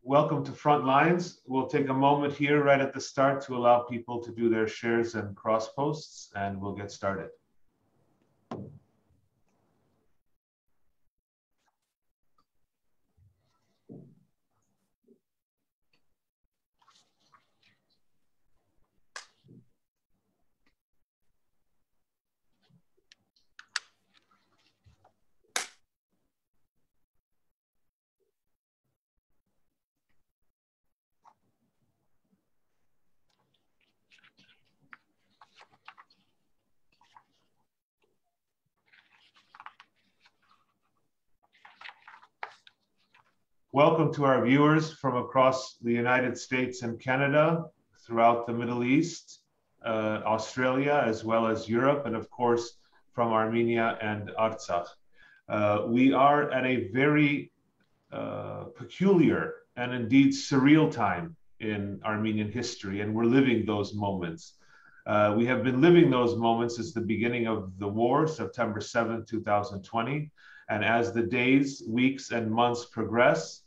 welcome to Front Lines. We'll take a moment here right at the start to allow people to do their shares and cross posts, and we'll get started. Welcome to our viewers from across the United States and Canada, throughout the Middle East, Australia, as well as Europe, and of course, from Armenia and Artsakh. We are at a very peculiar and indeed surreal time in Armenian history, and we're living those moments. We have been living those moments since the beginning of the war, September 7, 2020. And as the days, weeks, and months progress,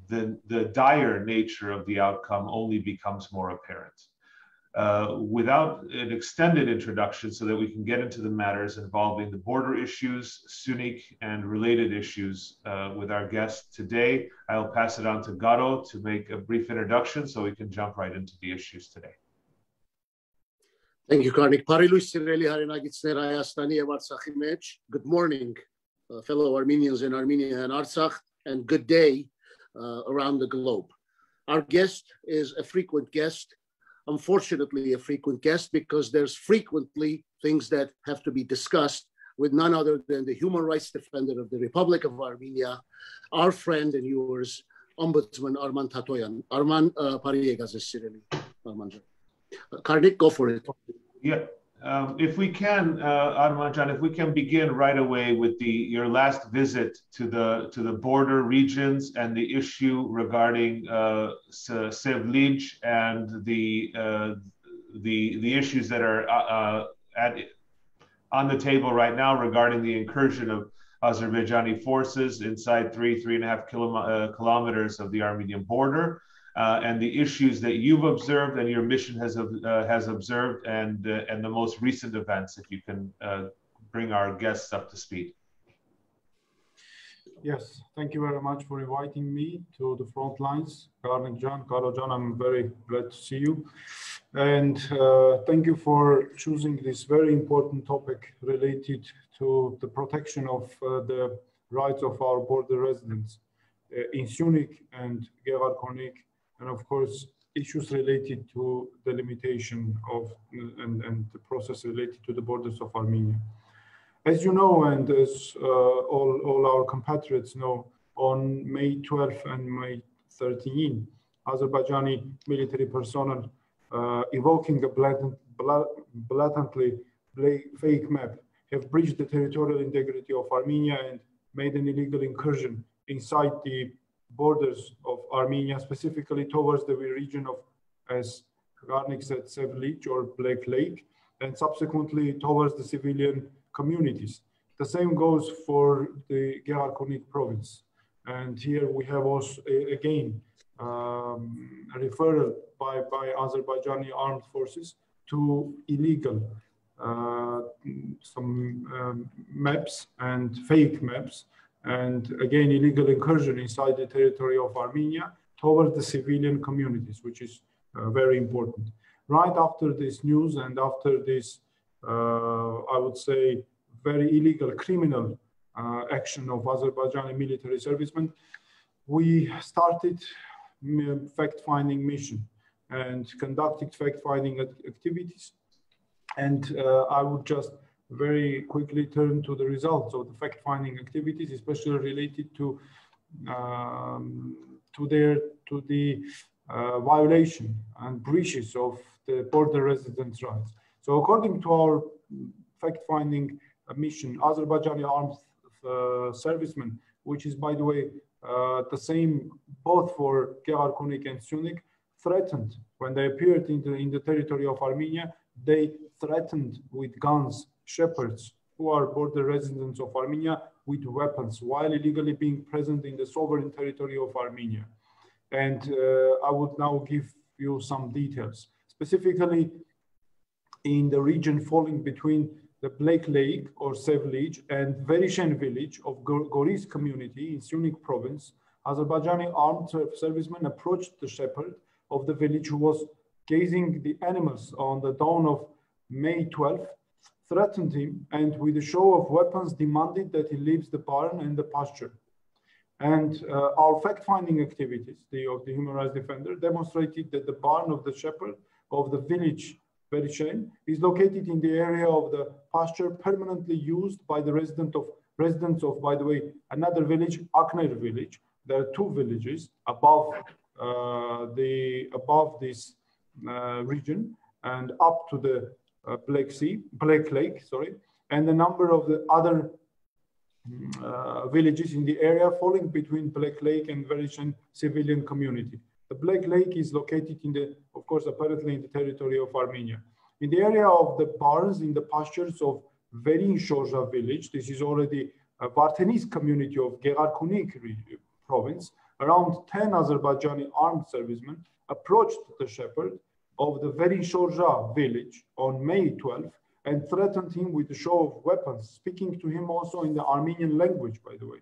the dire nature of the outcome only becomes more apparent. Without an extended introduction so that we can get into the matters involving the border issues, Sյունիք, and related issues with our guest today, I'll pass it on to Garo to make a brief introduction so we can jump right into the issues today. Thank you, Karnik. Good morning, fellow Armenians in Armenia and Artsakh, and good day around the globe. Our guest is a frequent guest, unfortunately a frequent guest, because there's frequently things that have to be discussed with none other than the human rights defender of the Republic of Armenia, our friend and yours, Ombudsman Arman Tatoyan. Arman, Karnik, go for it. Yeah. If we can, Arman, if we can begin right away with your last visit to the border regions and the issue regarding Sevlij and the issues that are on the table right now regarding the incursion of Azerbaijani forces inside 3.5 kilometers of the Armenian border. And the issues that you've observed and your mission has observed, and the most recent events, if you can bring our guests up to speed. Yes, thank you very much for inviting me to the front lines. Karo Jan, I'm very glad to see you. And thank you for choosing this very important topic related to the protection of the rights of our border residents in Sյունիք and Գեղարքունիք. And of course, issues related to the limitation of and the process related to the borders of Armenia. As you know, and as all our compatriots know, on May 12 and May 13, Azerbaijani military personnel evoking a blatantly fake map have breached the territorial integrity of Armenia and made an illegal incursion inside the borders of Armenia, specifically towards the region of, as Karnik said, Sevlij or Black Lake, and subsequently towards the civilian communities. The same goes for the Gեղարքունիք province. And here we have also, again, a referral by Azerbaijani armed forces to illegal maps and fake maps, and again, illegal incursion inside the territory of Armenia towards the civilian communities, which is very important. Right after this news and after this, I would say, very illegal criminal action of Azerbaijani military servicemen, we started fact-finding mission and conducted fact-finding activities. And I would just very quickly turn to the results of the fact-finding activities, especially related to the violation and breaches of the border residents' rights. So, according to our fact-finding mission, Azerbaijani armed servicemen, which is, by the way, the same both for Gեղարքունիք and Sյունիք, threatened when they appeared in the territory of Armenia. They threatened with guns shepherds who are border residents of Armenia with weapons while illegally being present in the sovereign territory of Armenia. And I would now give you some details, specifically in the region falling between the Black Lake or Sevlij and Verishen village of Goris community in Shyunik province. Azerbaijani armed servicemen approached the shepherd of the village who was grazing the animals on the dawn of May 12th, threatened him, and with a show of weapons demanded that he leaves the barn and the pasture. And our fact-finding activities, of the human rights defender, demonstrated that the barn of the shepherd of the village Verishen is located in the area of the pasture permanently used by the residents of, by the way, another village, Akner village. There are two villages above this region and up to the Black Lake, sorry, and a number of the other villages in the area falling between Black Lake and Verishen civilian community. The Black Lake is located in the, of course, apparently in the territory of Armenia. In the area of the barns in the pastures of Verin-Shorja village, this is already a Vartenis community of Gեղarքունիք province, around 10 Azerbaijani armed servicemen approached the shepherd of the Verin-Shorja village on May 12th and threatened him with a show of weapons, speaking to him also in the Armenian language, by the way.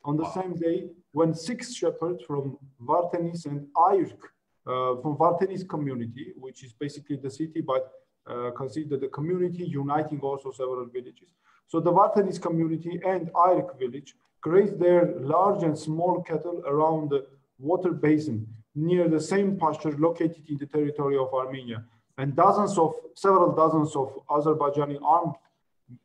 On the same day, when 6 shepherds from Vartenis and Ayrk, from Vartenis community, which is basically the city, but considered the community uniting also several villages. So the Vartenis community and Ayrk village grazed their large and small cattle around the water basin near the same pasture located in the territory of Armenia. And several dozens of Azerbaijani armed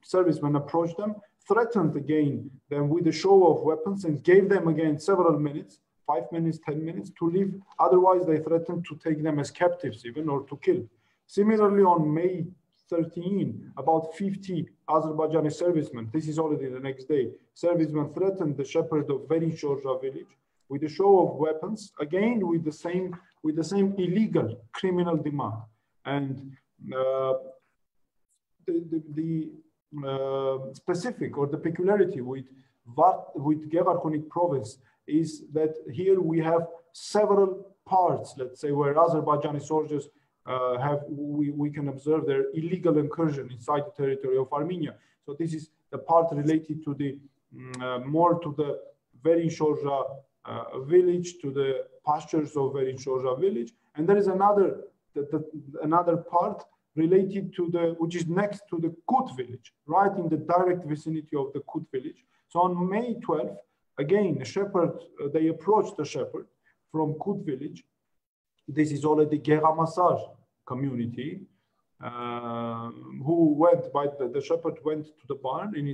servicemen approached them, threatened again them with a show of weapons, and gave them again several minutes, 5 minutes, 10 minutes, to leave. Otherwise, they threatened to take them as captives even, or to kill. Similarly, on May 13, about 50 Azerbaijani servicemen, this is already the next day, servicemen threatened the shepherd of Verin-Shorja village with a show of weapons, again with the same illegal criminal demand. And the specific or the peculiarity with Gեղարքունիք province is that here we have several parts, let's say, where Azerbaijani soldiers we can observe their illegal incursion inside the territory of Armenia. So this is the part related to the more to the Verin-Shorja village, to the pastures of Verin-Shorja village, and there is another part related to which is next to the Kut village, right in the direct vicinity of the Kut village. So on May 12th, again, they approached the shepherd from Kut village. This is already Geramasar community, who went by the shepherd went to the barn in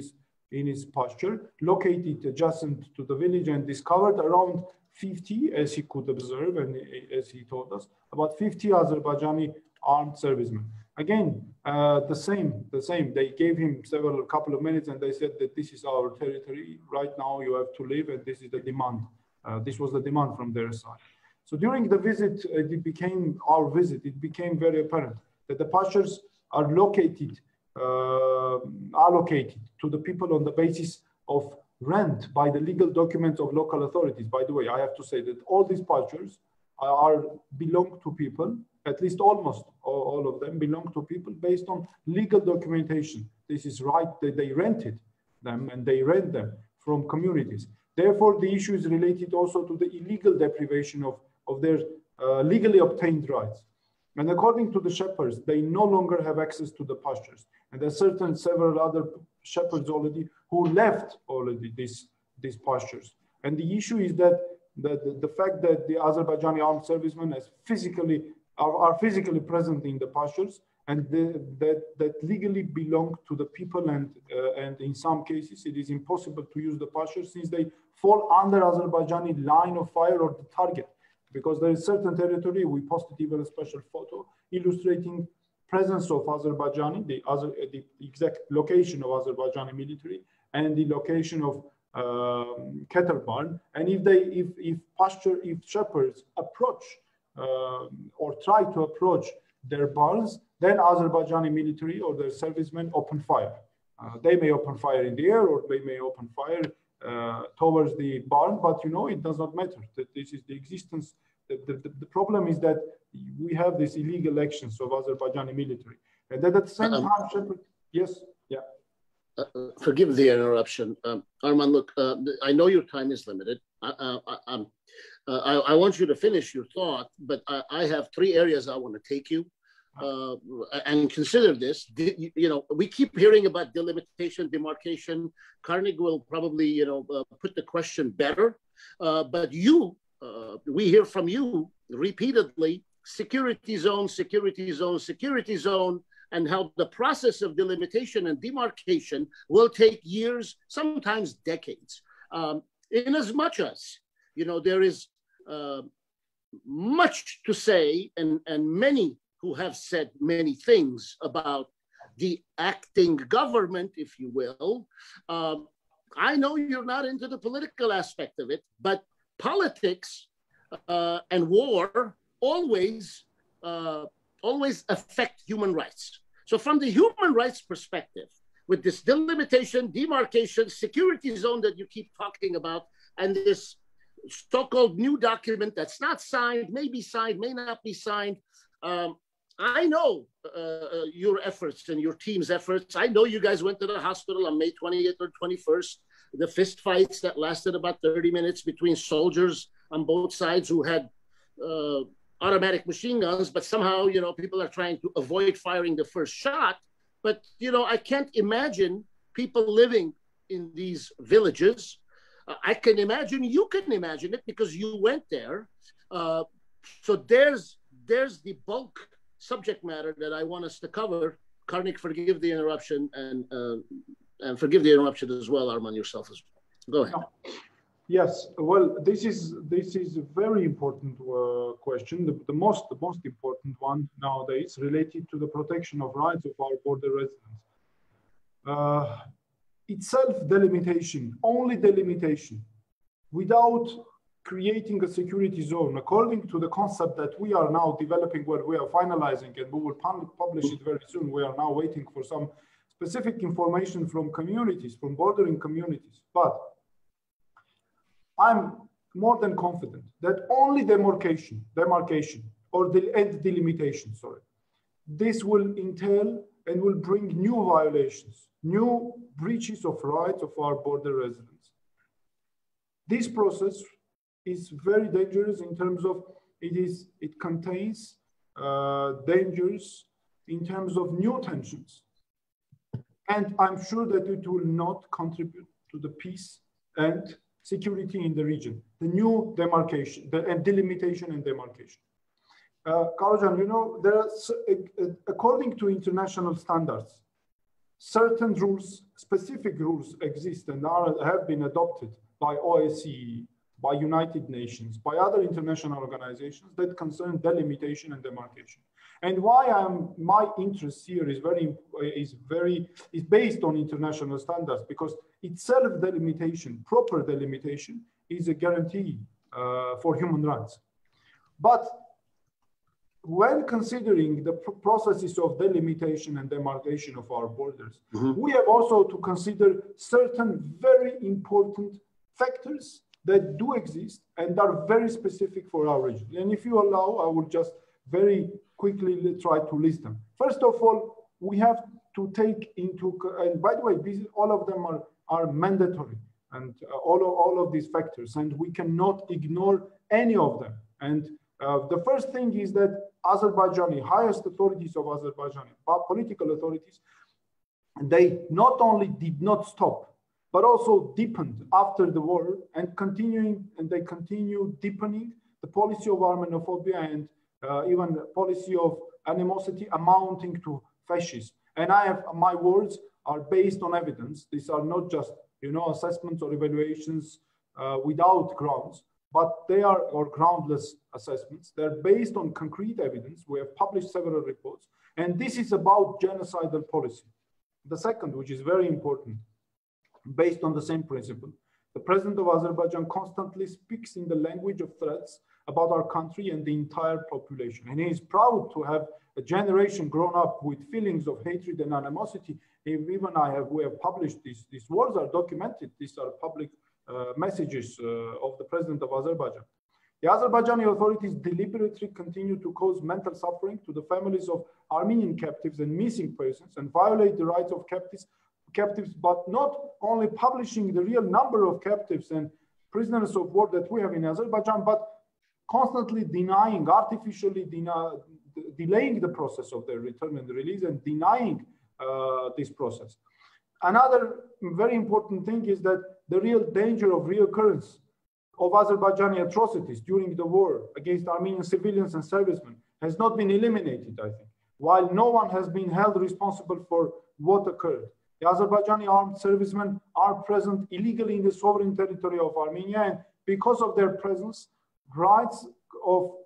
his pasture, located adjacent to the village, and discovered around 50, as he could observe and as he told us, about 50 Azerbaijani armed servicemen. Again, the same. They gave him a couple of minutes, and they said that this is our territory. Right now, you have to leave, and this is the demand. This was the demand from their side. So during the visit, it became very apparent that the pastures are allocated to the people on the basis of rent by the legal documents of local authorities. By the way, I have to say that all these pastures belong to people, at least almost all of them belong to people based on legal documentation. This is right, they rented them and they rent them from communities. Therefore, the issue is related also to the illegal deprivation of their legally obtained rights. And according to the shepherds, they no longer have access to the pastures. And there are several other shepherds already who left already these pastures. And the issue is that the fact that the Azerbaijani armed servicemen are physically present in the pastures, and that legally belong to the people, and in some cases it is impossible to use the pastures since they fall under Azerbaijani line of fire or the target, because there is certain territory. We posted even a special photo illustrating presence of Azerbaijani, the exact location of Azerbaijani military, and the location of cattle barn. And if shepherds approach or try to approach their barns, then Azerbaijani military or their servicemen open fire. They may open fire in the air, or they may open fire towards the barn, but it does not matter. That this is the existence the problem is that we have these illegal elections of Azerbaijani military, and at the same time, yes, yeah. Forgive the interruption, Arman. Look, I know your time is limited. I want you to finish your thought, but I have 3 areas I want to take you. And consider this, you know, we keep hearing about delimitation, demarcation. Carnegie will probably, put the question better. But we hear from you repeatedly, security zone, security zone, security zone, and how the process of delimitation and demarcation will take years, sometimes decades. In as much as, there is much to say and many who have said many things about the acting government, if you will. I know you're not into the political aspect of it, but politics and war always affect human rights. So from the human rights perspective, with this delimitation, demarcation, security zone that you keep talking about, and this so-called new document that's not signed, may be signed, may not be signed, I know your efforts and your team's efforts. I know you guys went to the hospital on May 20th or 21st. The fist fights that lasted about 30 minutes between soldiers on both sides who had automatic machine guns, but somehow, people are trying to avoid firing the first shot. But, I can't imagine people living in these villages. I can imagine, you can imagine it because you went there. So there's the bulk subject matter that I want us to cover. Karnik, forgive the interruption, and forgive the interruption as well, Arman, yourself as well. Go ahead. Yes, well, this is a very important question. The most important one nowadays related to the protection of rights of our border residents. Itself delimitation, only delimitation, without creating a security zone, according to the concept that we are now developing, where we are finalizing, and we will publish it very soon. We are now waiting for some specific information from communities, from bordering communities. But I'm more than confident that only demarcation or delimitation, this will entail and will bring new violations, new breaches of rights of our border residents. This process is very dangerous in terms of it contains dangers in terms of new tensions. And I'm sure that it will not contribute to the peace and security in the region, the new demarcation, and delimitation and demarcation. Karajan, there are, according to international standards, certain rules, specific rules exist and have been adopted by OSCE, by United Nations, by other international organizations that concern delimitation and demarcation. And why my interest here is based on international standards, because itself delimitation, proper delimitation, is a guarantee for human rights. But when considering the processes of delimitation and demarcation of our borders, we have also to consider certain very important factors that do exist and are very specific for our region. And if you allow, I will just very quickly try to list them. First of all, we have to take into, and by the way, all of them are mandatory, and all of these factors, and we cannot ignore any of them. And the first thing is that highest authorities of Azerbaijan, political authorities, they not only did not stop, but also deepened after the war, and they continue deepening the policy of Armenophobia and even the policy of animosity amounting to fascism. And my words are based on evidence. These are not just assessments or evaluations without grounds, but they are groundless assessments. They're based on concrete evidence. We have published several reports, and this is about genocidal policy. The second, which is very important, based on the same principle, the president of Azerbaijan constantly speaks in the language of threats about our country and the entire population. And he is proud to have a generation grown up with feelings of hatred and animosity. We have published these words are documented. These are public messages of the president of Azerbaijan. The Azerbaijani authorities deliberately continue to cause mental suffering to the families of Armenian captives and missing persons and violate the rights of captives, but not only publishing the real number of captives and prisoners of war that we have in Azerbaijan, but constantly denying, artificially delaying the process of their return and release and denying this process. Another very important thing is that the real danger of reoccurrence of Azerbaijani atrocities during the war against Armenian civilians and servicemen has not been eliminated, I think, while no one has been held responsible for what occurred. The Azerbaijani armed servicemen are present illegally in the sovereign territory of Armenia, and because of their presence, rights of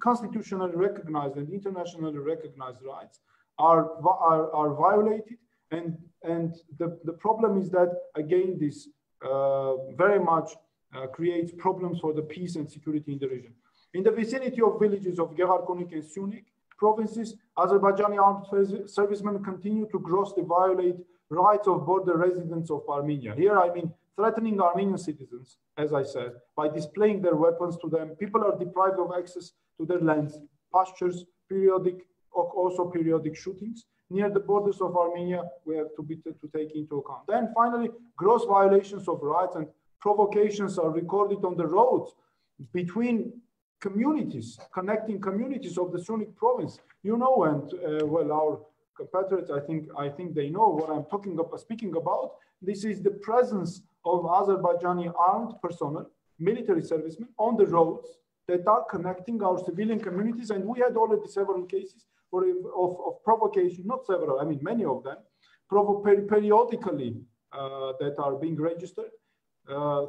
constitutionally recognized and internationally recognized rights are violated. And the problem is that, again, this very much creates problems for the peace and security in the region. In the vicinity of villages of Gեղarkունիք and Shyunik provinces, Azerbaijani armed servicemen continue to grossly violate rights of border residents of Armenia. Here, I mean threatening Armenian citizens, as I said, by displaying their weapons to them. People are deprived of access to their lands, pastures, also periodic shootings. Near the borders of Armenia, we have to take into account. Then finally, gross violations of rights and provocations are recorded on the roads between communities, connecting communities of the Shyunik province. You know, and well, our compatriots, I think they know what I'm speaking about. This is the presence of Azerbaijani armed personnel, military servicemen on the roads that are connecting our civilian communities. And we had already several cases of provocation, not several, I mean many of them, periodically that are being registered,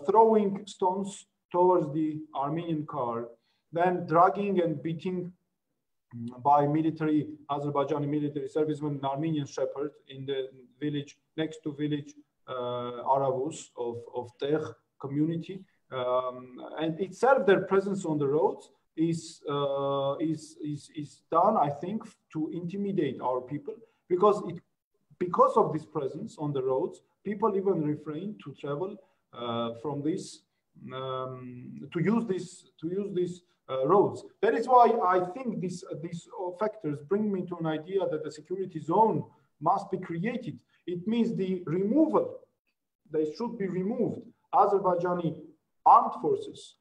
throwing stones towards the Armenian car, then dragging and beating by Azerbaijani military servicemen, an Armenian shepherd in the village, next to village Aravus of Teh community. And itself, their presence on the roads is done, I think, to intimidate our people, because of this presence on the roads, people even refrain to travel from this, to use these roads. That is why I think these factors bring me to an idea that a security zone must be created. It means the removal, they should be removed, Azerbaijani armed forces,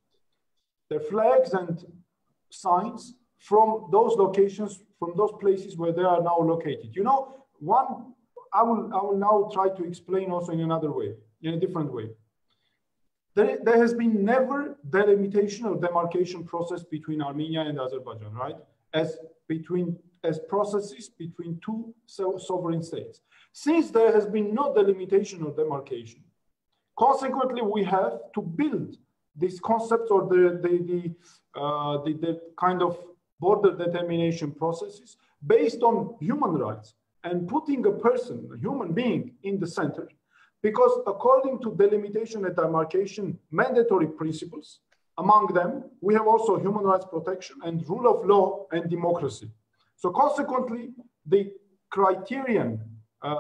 their flags and signs from those locations, from those places where they are now located. You know, I will now try to explain also in another way, in a different way. There has been never delimitation or demarcation process between Armenia and Azerbaijan, right? As processes between two sovereign states. Since there has been no delimitation or demarcation, consequently, we have to build these concepts or the kind of border determination processes based on human rights and putting a person, a human being, in the center. Because according to delimitation and demarcation mandatory principles, among them, we have also human rights protection and rule of law and democracy. So consequently, the criterion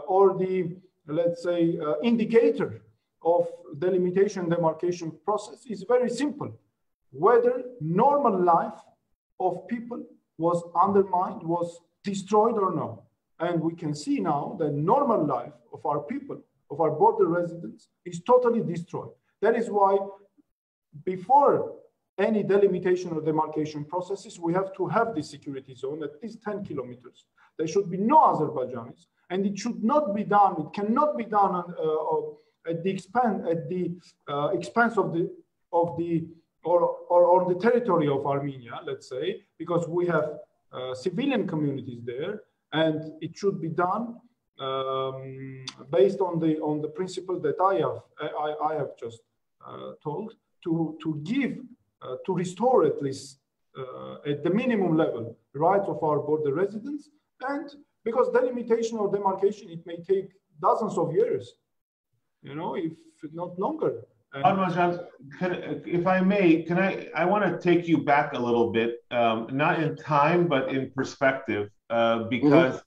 or the, let's say, indicator of delimitation and demarcation process is very simple. Whether normal life of people was undermined, was destroyed or not. And we can see now that normal life of our people, of our border residents, is totally destroyed. That is why before any delimitation or demarcation processes, we have to have this security zone at least 10 kilometers. There should be no Azerbaijanis, and it should not be done, it cannot be done at the expense of the territory of Armenia, let's say, because we have civilian communities there, and it should be done based on the principle that I have just told, to restore at least at the minimum level rights of our border residents, and because delimitation or demarcation, it may take dozens of years, you know, if not longer. Arman, if I may, I want to take you back a little bit, not in time, but in perspective, because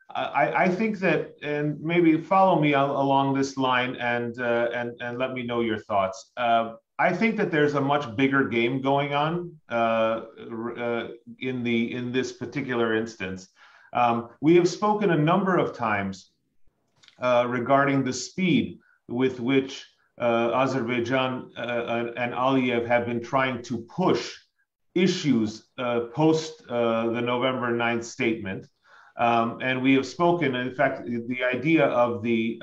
I think that, and maybe follow me along this line and let me know your thoughts. I think that there's a much bigger game going on in this particular instance. We have spoken a number of times regarding the speed with which Azerbaijan and Aliyev have been trying to push issues post the November 9th statement. And we have spoken, in fact, the idea of the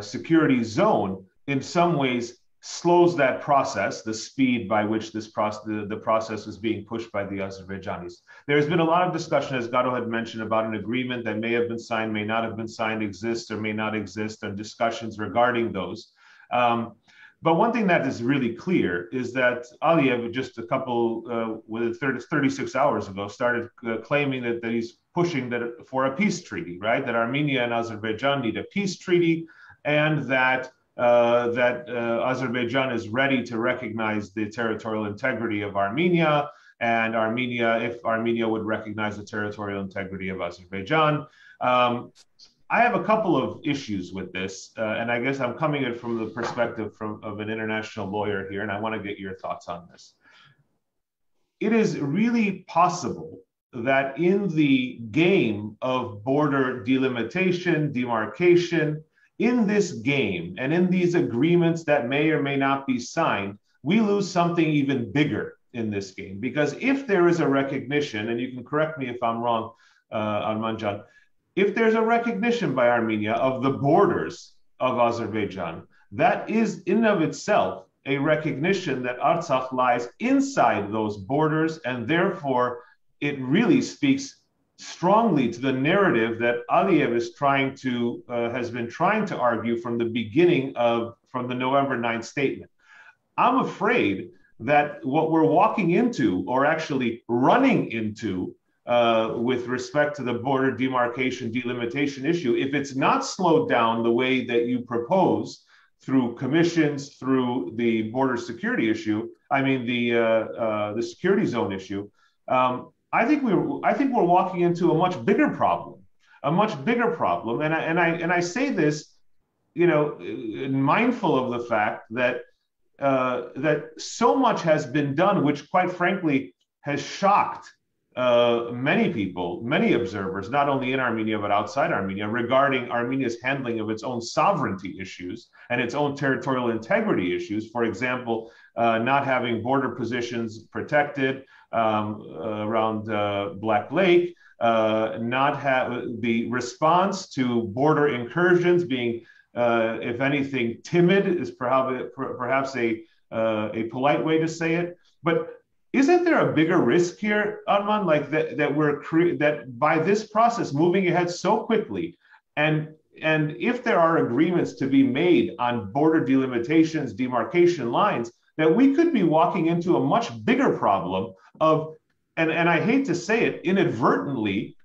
security zone in some ways slows that process, the speed by which the process is being pushed by the Azerbaijanis. There's been a lot of discussion, as Garo had mentioned, about an agreement that may have been signed, may not have been signed, exists or may not exist, and discussions regarding those. But one thing that is really clear is that Aliyev, just a couple, 36 hours ago, started claiming that he's pushing for a peace treaty, right? That Armenia and Azerbaijan need a peace treaty, and that Azerbaijan is ready to recognize the territorial integrity of Armenia, and if Armenia would recognize the territorial integrity of Azerbaijan. I have a couple of issues with this, and I guess I'm coming in from the perspective of an international lawyer here, and I want to get your thoughts on this. It is really possible that in the game of border delimitation, demarcation, in this game and in these agreements that may or may not be signed, we lose something even bigger in this game. Because if there is a recognition, and you can correct me if I'm wrong, Arman, if there's a recognition by Armenia of the borders of Azerbaijan, that is in and of itself a recognition that Artsakh lies inside those borders, and therefore it really speaks strongly to the narrative that Aliyev has been trying to argue from the beginning from the November 9th statement. I'm afraid that what we're walking into, or actually running into, with respect to the border demarcation, delimitation issue, if it's not slowed down the way that you propose through commissions, through the border security issue, the security zone issue, I think we're walking into a much bigger problem, and I say this, mindful of the fact that that so much has been done, which quite frankly has shocked many people, many observers, not only in Armenia but outside Armenia, regarding Armenia's handling of its own sovereignty issues and its own territorial integrity issues. For example, not having border positions protected around Black Lake, not have the response to border incursions being, if anything, timid is perhaps a polite way to say it. But isn't there a bigger risk here, Arman, like that by this process moving ahead so quickly, and if there are agreements to be made on border delimitations, demarcation lines, that we could be walking into a much bigger problem of, and I hate to say it, inadvertently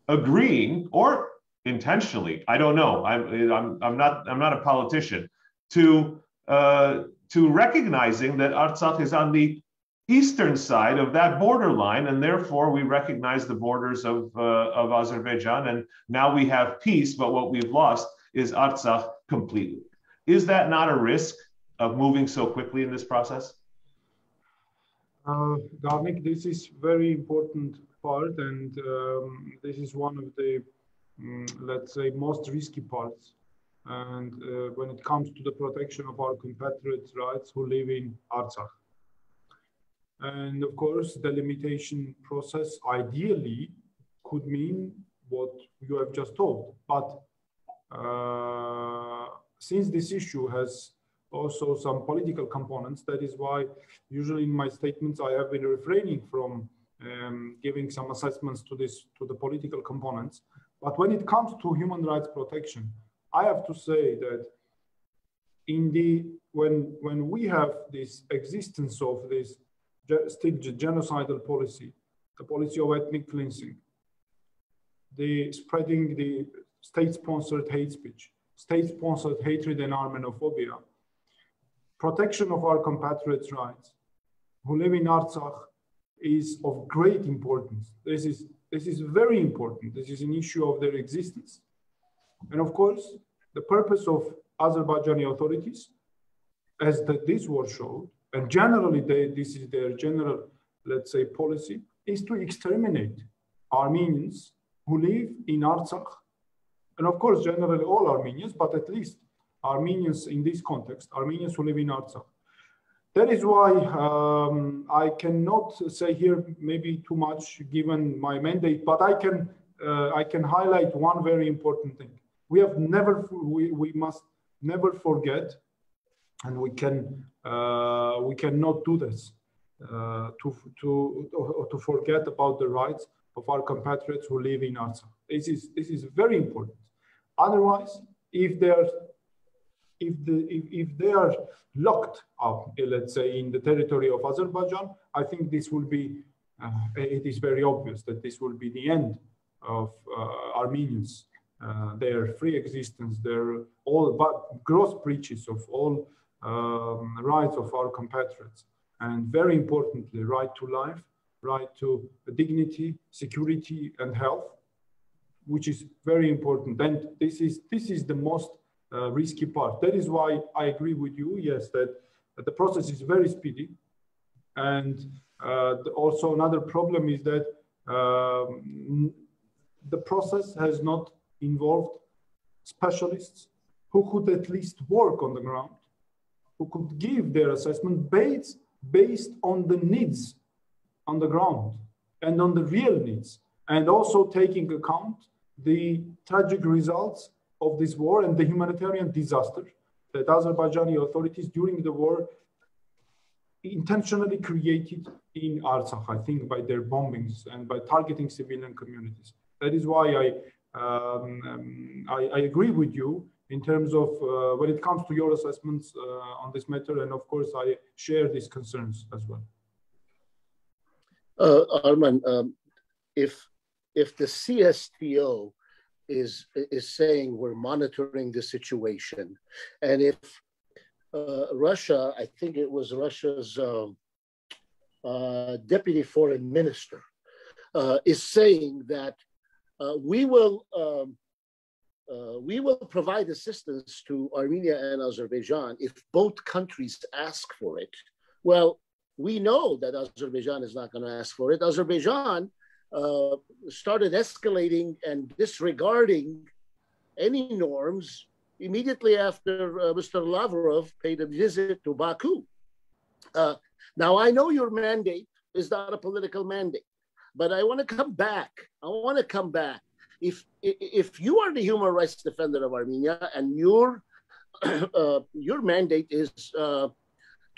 agreeing or intentionally, I don't know, I'm not a politician, to recognizing that Artsakh is on the eastern side of that borderline, and therefore we recognize the borders of Azerbaijan, and now we have peace, but what we've lost is Artsakh completely. Is that not a risk of moving so quickly in this process? Garnik, this is very important part, and this is one of the, let's say, most risky parts. And when it comes to the protection of our compatriots' rights who live in Artsakh. And of course, the limitation process ideally could mean what you have just told. But since this issue has also some political components, that is why usually in my statements I have been refraining from giving some assessments to the political components. But when it comes to human rights protection, I have to say that when we have this existence of this still genocidal policy, the policy of ethnic cleansing, the spreading the state-sponsored hate speech, state-sponsored hatred and Armenophobia, protection of our compatriots' rights who live in Artsakh is of great importance. This is very important. This is an issue of their existence. And of course, the purpose of Azerbaijani authorities as this war showed, and generally this is their general, let's say, policy, is to exterminate Armenians who live in Artsakh. And of course, generally all Armenians, but at least Armenians in this context, Armenians who live in Artsakh. That is why I cannot say here maybe too much given my mandate, but I can highlight one very important thing. We must never forget, and we cannot do this to forget about the rights of our compatriots who live in Artsakh. This is very important. Otherwise, if they are locked up, let's say, in the territory of Azerbaijan, I think this will be, it is very obvious that this will be the end of Armenians, their free existence, their all but gross breaches of all rights of our compatriots. And very importantly, right to life, right to dignity, security, and health, which is very important. And this is the most risky part. That is why I agree with you, yes, that the process is very speedy. And also another problem is that the process has not involved specialists who could at least work on the ground, who could give their assessment based on the needs on the ground and on the real needs, and also taking account the tragic results of this war and the humanitarian disaster that Azerbaijani authorities during the war intentionally created in Artsakh, I think, by their bombings and by targeting civilian communities. That is why I agree with you in terms of when it comes to your assessments on this matter, and of course I share these concerns as well. Arman, if the CSTO is saying we're monitoring the situation, and if Russia, I think it was Russia's deputy foreign minister, is saying that we will provide assistance to Armenia and Azerbaijan if both countries ask for it. Well, we know that Azerbaijan is not going to ask for it. Azerbaijan started escalating and disregarding any norms immediately after Mr. Lavrov paid a visit to Baku. Now, I know your mandate is not a political mandate, but I want to come back. If you are the human rights defender of Armenia and your mandate is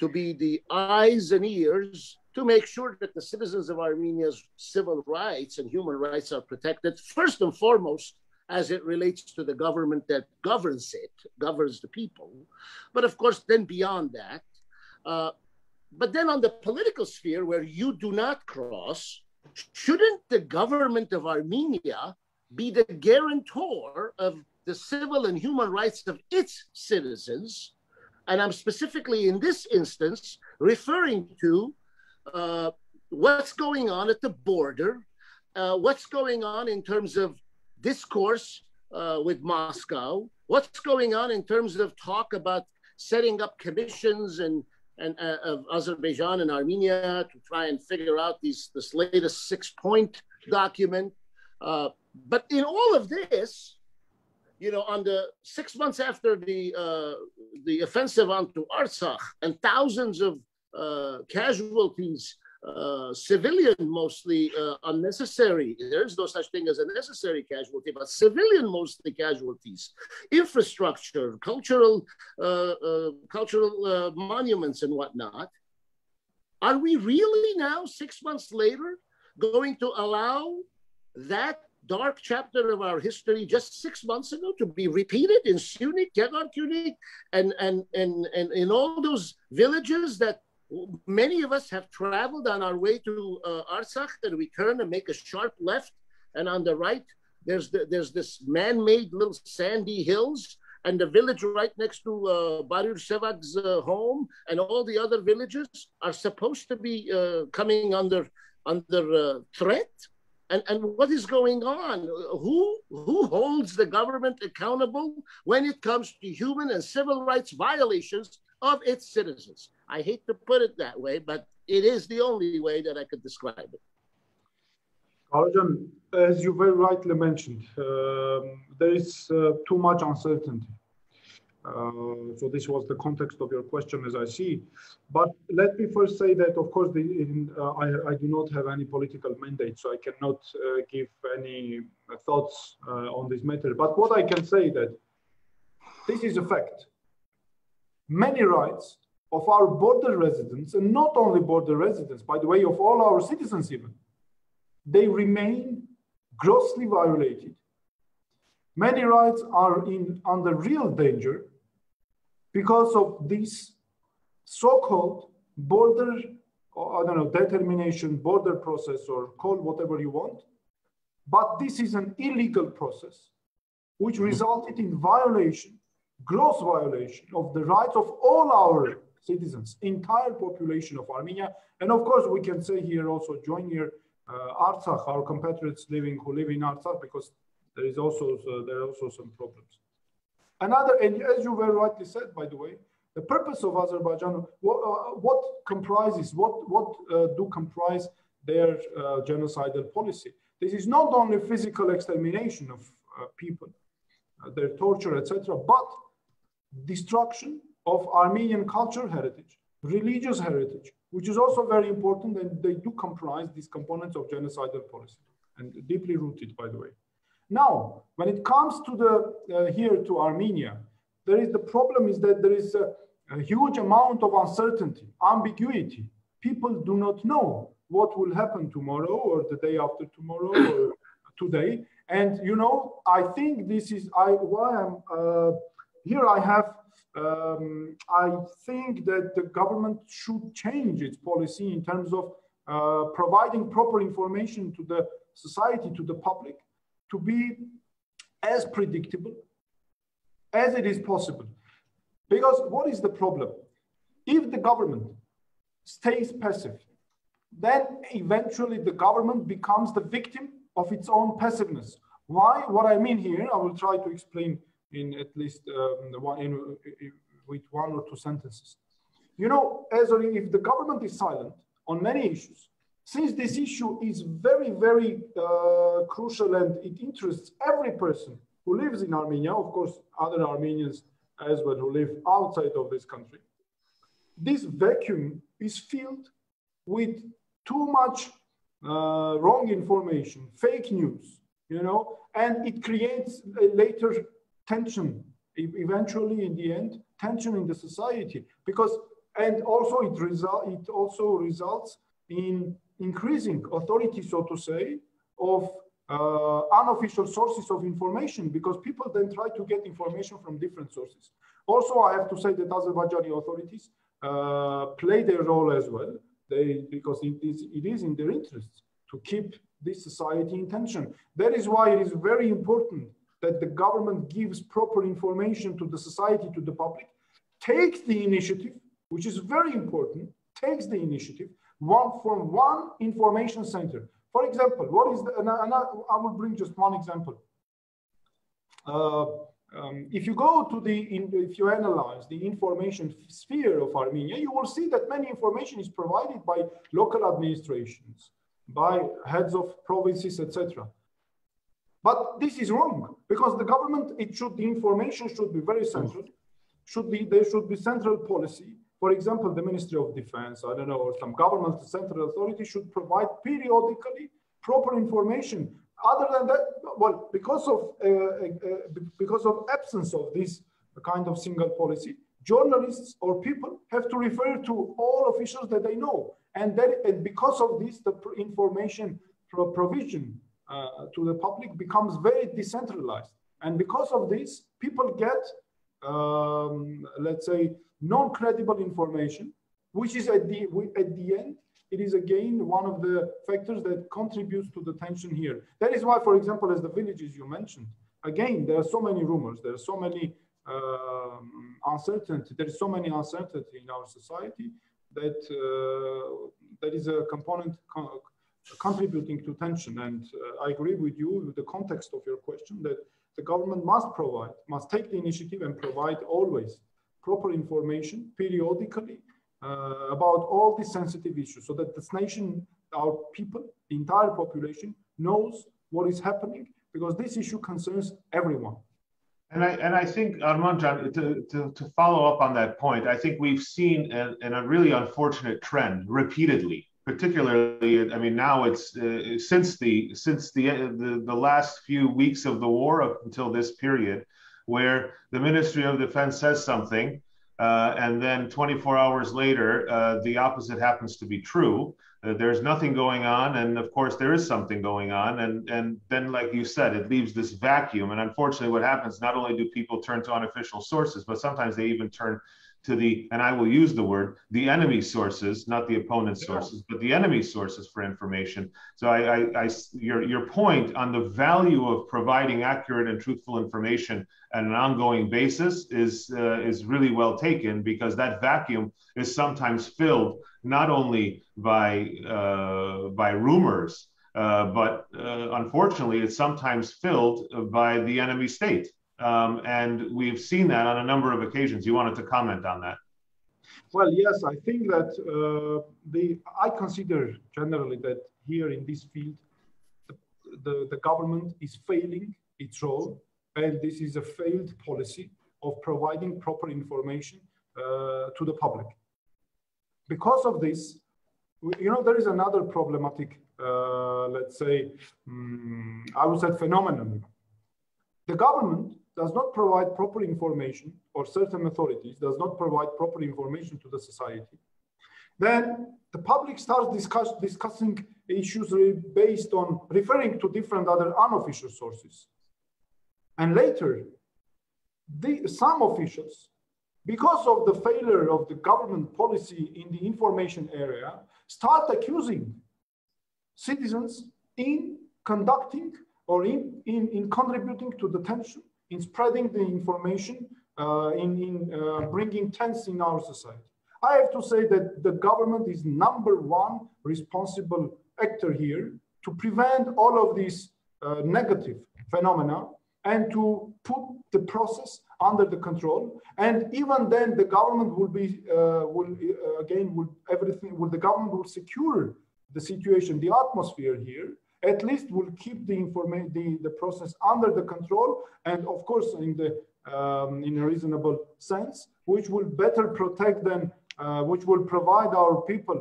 to be the eyes and ears to make sure that the citizens of Armenia's civil rights and human rights are protected, first and foremost, as it relates to the government that governs the people. But of course, then beyond that, but then on the political sphere where you do not cross, shouldn't the government of Armenia be the guarantor of the civil and human rights of its citizens? And I'm specifically in this instance referring to what's going on at the border, what's going on in terms of discourse with Moscow, what's going on in terms of talk about setting up commissions and of Azerbaijan and Armenia to try and figure out this latest 6-point document. But in all of this, you know, on the 6 months after the offensive onto Artsakh and thousands of casualties, civilian mostly, unnecessary. There's no such thing as a necessary casualty, but civilian mostly casualties, infrastructure, cultural monuments and whatnot. Are we really now, 6 months later, going to allow that dark chapter of our history just 6 months ago to be repeated in Shyunik, Gեղarkunikum, and in all those villages that many of us have traveled on our way to Artsakh, and we turn and make a sharp left, and on the right there's this man-made little sandy hills, and the village right next to Barir Sevag's home, and all the other villages are supposed to be coming under threat. And what is going on? Who holds the government accountable when it comes to human and civil rights violations of its citizens. I hate to put it that way, but it is the only way that I could describe it. Arjan, as you very rightly mentioned, there is too much uncertainty. So this was the context of your question, as I see. But let me first say that, of course, I do not have any political mandate, so I cannot give any thoughts on this matter. But what I can say that this is a fact. Many rights of our border residents, and not only border residents, by the way, of all our citizens even, they remain grossly violated. Many rights are under real danger because of this so-called border, or, I don't know, determination, border process, or call whatever you want. But this is an illegal process which resulted in violation, gross violation of the rights of all our citizens, entire population of Armenia. And of course, we can say here also, join here, Artsakh, our compatriots who live in Artsakh, because there are also some problems. Another, and as you very rightly said, by the way, the purpose of Azerbaijan, what do comprise their genocidal policy? This is not only physical extermination of people, their torture, etc., but destruction of Armenian cultural heritage, religious heritage, which is also very important, and they do comprise these components of genocidal policy, and deeply rooted, by the way. Now, when it comes to here to Armenia, the problem is that there is a huge amount of uncertainty, ambiguity. People do not know what will happen tomorrow or the day after tomorrow or today. And you know, I think this is why I'm here. I think that the government should change its policy in terms of providing proper information to the society, to the public, to be as predictable as it is possible. Because what is the problem? If the government stays passive, then eventually the government becomes the victim of its own passiveness. Why? What I mean here, I will try to explain in at least with one or two sentences. You know, if the government is silent on many issues, since this issue is very, very crucial and it interests every person who lives in Armenia, of course, other Armenians as well who live outside of this country, this vacuum is filled with too much wrong information, fake news, you know, and it creates a later tension, eventually in the end, tension in the society, because, and also it also results in increasing authority, so to say, of unofficial sources of information, because people then try to get information from different sources. Also, I have to say that Azerbaijani authorities play their role as well, because it is in their interests to keep this society in tension. That is why it is very important that the government gives proper information to the society, to the public, takes the initiative, which is very important, takes the initiative from one information center. For example, what is I will bring just one example. If you go to if you analyze the information sphere of Armenia, you will see that many information is provided by local administrations, by heads of provinces, etc. But this is wrong, because the government, the information should be very central. There should be central policy. For example, the Ministry of Defense, I don't know, or some government central authority should provide periodically proper information. Other than that, well, because of absence of this kind of single policy, journalists or people have to refer to all officials that they know. And because of this, the information provision to the public becomes very decentralized. And because of this, people get, let's say, non-credible information, which is at the end, it is again one of the factors that contributes to the tension here. That is why, for example, as the villages you mentioned, again, there are so many rumors, there are so many uncertainty, there is so many uncertainty in our society that that is a component contributing to tension. And I agree with you with the context of your question that the government must take the initiative and provide always proper information periodically about all these sensitive issues, so that this nation, our people, the entire population knows what is happening, because this issue concerns everyone. And I think, Arman, to follow up on that point, I think we've seen a really unfortunate trend repeatedly. Particularly, I mean, now it's since the last few weeks of the war up until this period, where the Ministry of Defense says something, and then 24 hours later, the opposite happens to be true. There's nothing going on, and of course there is something going on, and then, like you said, it leaves this vacuum. And unfortunately, what happens, not only do people turn to unofficial sources, but sometimes they even turn to the, and I will use the word, the enemy sources, not the opponent's sources, but the enemy sources for information. So your point on the value of providing accurate and truthful information on an ongoing basis is really well taken, because that vacuum is sometimes filled not only by rumors, but unfortunately, it's sometimes filled by the enemy state. And we've seen that on a number of occasions. You wanted to comment on that? Well, yes, I think that I consider generally that here in this field, the government is failing its role, and this is a failed policy of providing proper information to the public. Because of this, you know, there is another problematic, let's say, I would say phenomenon. The government does not provide proper information, or certain authorities does not provide proper information to the society. Then the public starts discussing issues based on referring to different other unofficial sources. And later, some officials, because of the failure of the government policy in the information area, start accusing citizens in conducting or in contributing to the tension, in spreading the information, in bringing tension in our society. I have to say that the government is #1 responsible actor here to prevent all of these negative phenomena and to put the process under the control. And even then, the government will be, the government will secure the situation, the atmosphere here, at least will keep the process under the control, and of course in a reasonable sense, which will better protect them, which will provide our people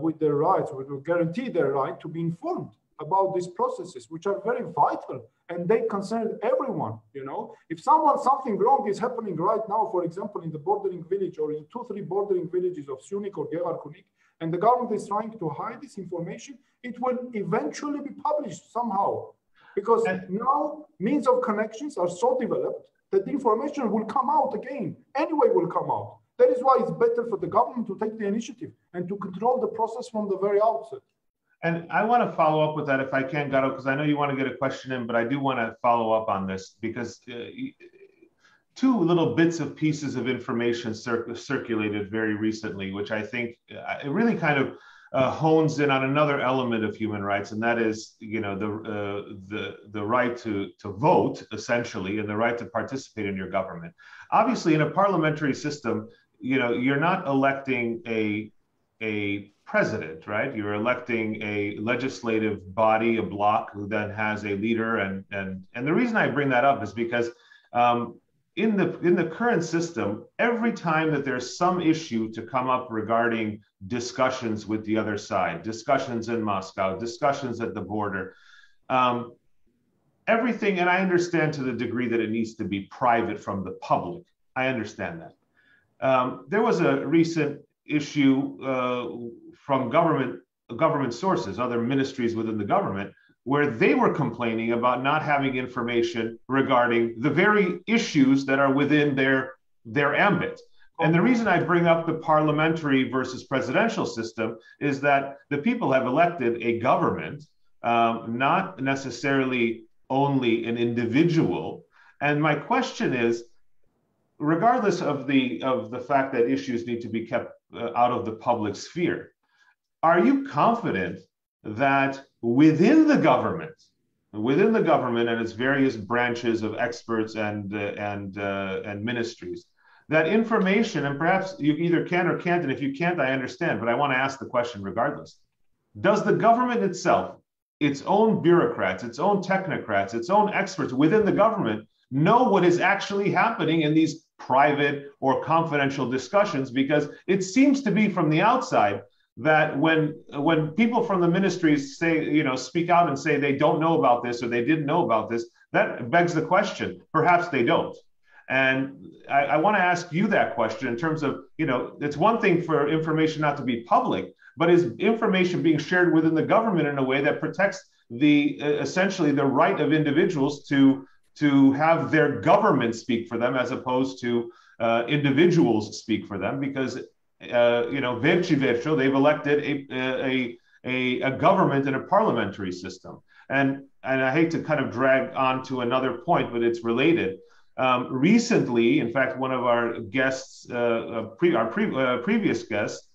with their rights, which will guarantee their right to be informed about these processes, which are very vital, and they concern everyone. You know, if something wrong is happening right now, for example, in the bordering village or in 2-3 bordering villages of Syunik or Gեղarkունիք, and the government is trying to hide this information, it will eventually be published somehow, because now means of connections are so developed that the information will come out again, anyway will come out. That is why it's better for the government to take the initiative and to control the process from the very outset. And I want to follow up with that if I can, Garo, because I know you want to get a question in, but I do want to follow up on this, because two little bits of pieces of information circulated very recently, which I think it really kind of hones in on another element of human rights, and that is, you know, the right to vote, essentially, and the right to participate in your government. Obviously, in a parliamentary system, you know, you're not electing a president, right? You're electing a legislative body, a bloc, who then has a leader, and the reason I bring that up is because in the current system, every time that there's some issue to come up regarding discussions with the other side, discussions in Moscow, discussions at the border, everything, and I understand to the degree that it needs to be private from the public. I understand that. There was a recent issue from government sources, other ministries within the government, where they were complaining about not having information regarding the very issues that are within their ambit. And the reason I bring up the parliamentary versus presidential system is that the people have elected a government, not necessarily only an individual. And my question is, regardless of the fact that issues need to be kept out of the public sphere, are you confident that within the government and its various branches of experts and ministries, that information, and perhaps you either can or can't, and if you can't, I understand, but I want to ask the question regardless. Does the government itself, its own bureaucrats, its own technocrats, its own experts within the government know what is actually happening in these private or confidential discussions? Because it seems to be from the outside that when people from the ministries say, speak out and say they don't know about this or they didn't know about this, that begs the question, perhaps they don't. And I want to ask you that question in terms of, it's one thing for information not to be public, but is information being shared within the government in a way that protects essentially the right of individuals to have their government speak for them as opposed to individuals speak for them? Because they've elected a government in a parliamentary system. And I hate to kind of drag on to another point, but it's related. Recently, in fact, one of our guests, previous guest,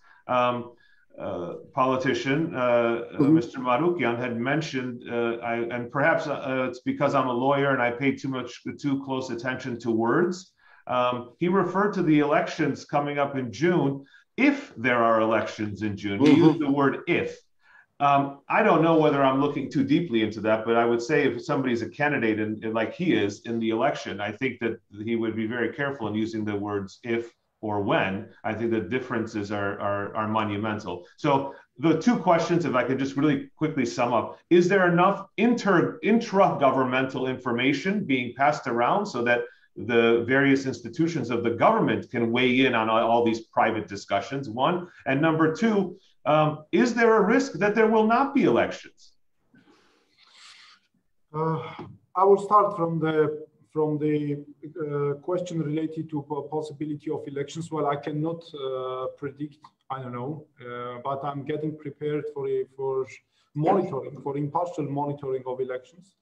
politician, Mr. Marukyan, had mentioned, and perhaps it's because I'm a lawyer and I pay too close attention to words. He referred to the elections coming up in June, if there are elections in June. He used the word if. I don't know whether I'm looking too deeply into that, but I would say if somebody's a candidate like he is in the election, I think that he would be very careful in using the words if or when. I think the differences are monumental. So the two questions, if I could just really quickly sum up, is there enough intra-governmental information being passed around so that the various institutions of the government can weigh in on all these private discussions, one? And number two, is there a risk that there will not be elections? I will start from the question related to possibility of elections. Well, I cannot predict, I don't know, but I'm getting prepared for monitoring, for impartial monitoring of elections,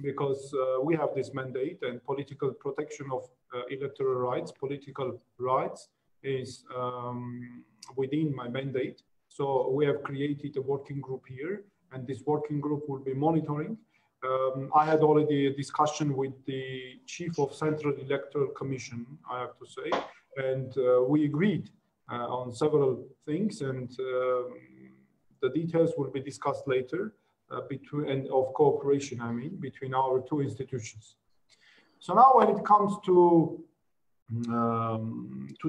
because we have this mandate, and political protection of electoral rights, political rights is within my mandate. So we have created a working group here, and this working group will be monitoring. I had already a discussion with the chief of Central Electoral Commission, I have to say, and we agreed on several things, and the details will be discussed later of cooperation, between our two institutions. So now when it comes to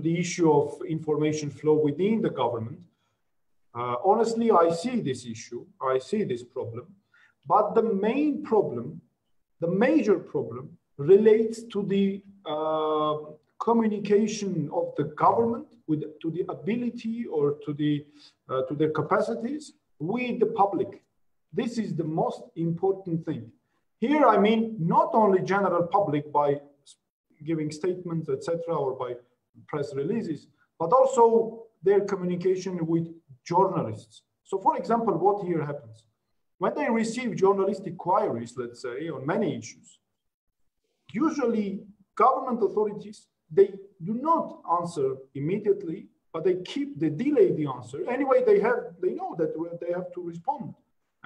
the issue of information flow within the government, honestly, I see this issue, I see this problem, but the main problem, the major problem, relates to the communication of the government to the ability or to their capacities with the public. This is the most important thing. Here, I mean, not only general public by giving statements, etc., or by press releases, but also their communication with journalists. So, for example, what here happens? When they receive journalistic queries, let's say, on many issues, usually government authorities, they do not answer immediately, but they delay the answer. Anyway, they know that they have to respond.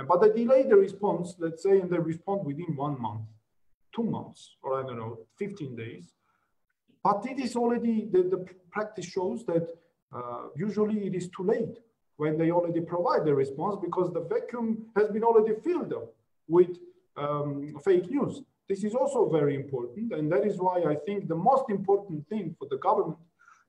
But they delay the response, let's say, and they respond within 1 month, 2 months, or I don't know, 15 days. But it is already, the practice shows that usually it is too late when they already provide the response, because the vacuum has been already filled up with fake news. This is also very important, and that is why I think the most important thing for the government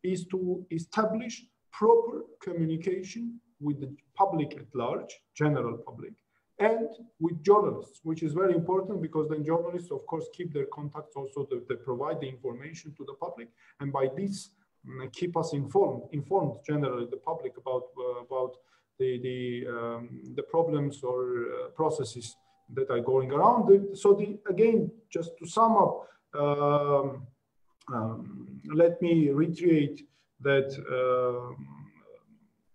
is to establish proper communication with the public at large, general public, and with journalists, which is very important, because then journalists, of course, keep their contacts also, they provide the information to the public, and by this keep us informed generally the public about the problems or processes that are going around. Again, just to sum up, let me reiterate that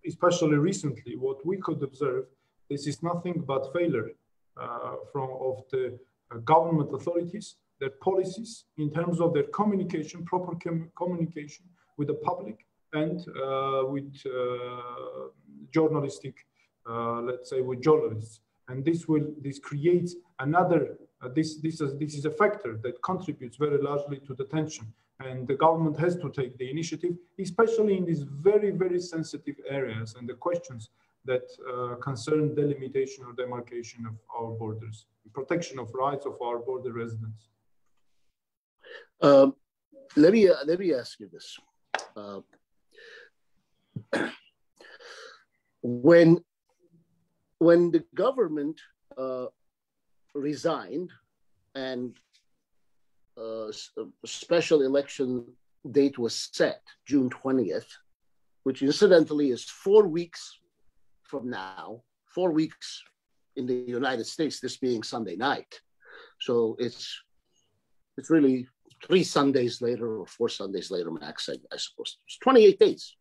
especially recently, what we could observe, this is nothing but failure of the government authorities, their policies in terms of their communication, proper communication with the public and with journalistic, let's say, with journalists. And this creates another this is a factor that contributes very largely to the tension. And the government has to take the initiative, especially in these very, very sensitive areas and the questions that concern delimitation or demarcation of our borders, protection of rights of our border residents. Let me ask you this. When the government resigned and a special election date was set, June 20th, which incidentally is 4 weeks from now, 4 weeks in the United States, this being Sunday night. So it's really 3 Sundays later or 4 Sundays later max, I suppose. It's 28 days.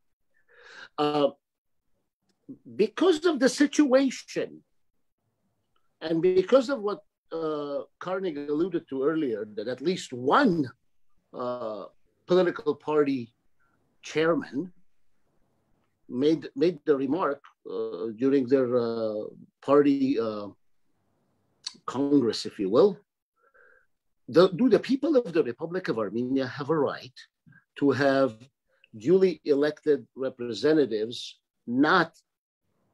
Because of the situation and because of what Carnegie alluded to earlier, that at least one political party chairman made the remark during their party congress, if you will. Do the people of the Republic of Armenia have a right to have duly elected representatives, not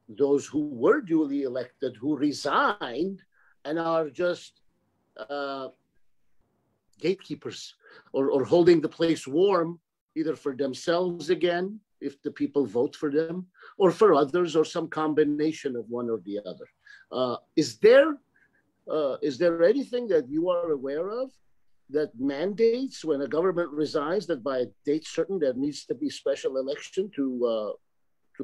those who were duly elected, who resigned and are just gatekeepers or holding the place warm, either for themselves again, if the people vote for them, or for others, or some combination of one or the other. Is there anything that you are aware of that mandates when a government resigns that by a date certain there needs to be special election to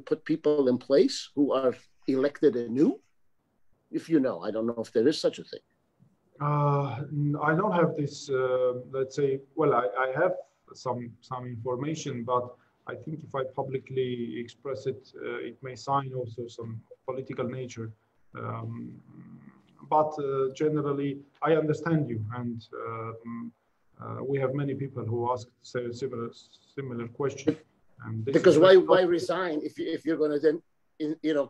put people in place who are elected anew? If you know, I don't know if there is such a thing. I don't have this, let's say, well, I have some information, but I think if I publicly express it, it may sign also some political nature. But generally, I understand you, and we have many people who ask similar question. Because why resign if you're going to then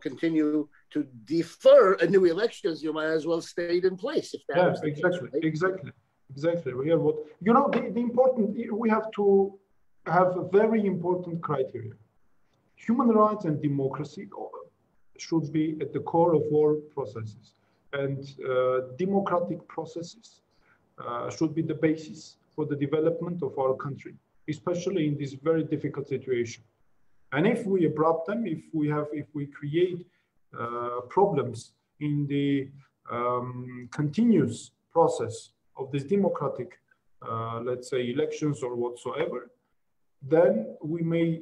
continue to defer a new elections? You might as well stay in place. If that yeah, exactly, case, right? exactly. We have what the important. We have to have a very important criteria. Human rights and democracy should be at the core of all processes, and democratic processes should be the basis for the development of our country, especially in this very difficult situation. And if we abrupt them, if we create problems in the continuous process of this democratic, let's say, elections or whatsoever, then we may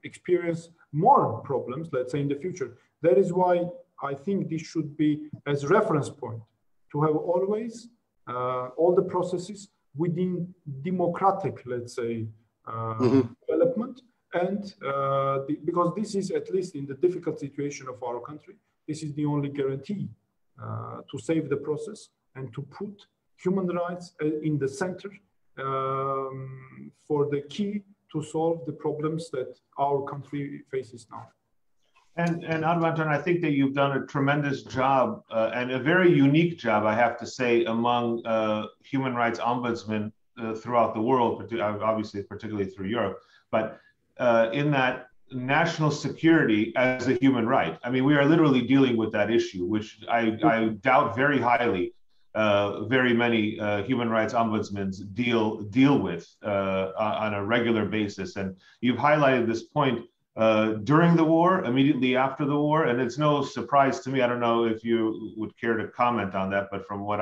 experience more problems, let's say, in the future. That is why I think this should be as a reference point to have always all the processes within democratic, let's say, development. And because this is, at least in the difficult situation of our country, this is the only guarantee to save the process and to put human rights in the center for the key to solve the problems that our country faces now. And Arman, I think that you've done a tremendous job and a very unique job, I have to say, among human rights ombudsmen throughout the world, obviously, particularly through Europe, but in that national security as a human right. I mean, we are literally dealing with that issue, which I doubt very highly very many human rights ombudsmen deal with on a regular basis. And you've highlighted this point during the war, immediately after the war, and it's no surprise to me. I don't know if you would care to comment on that, but from what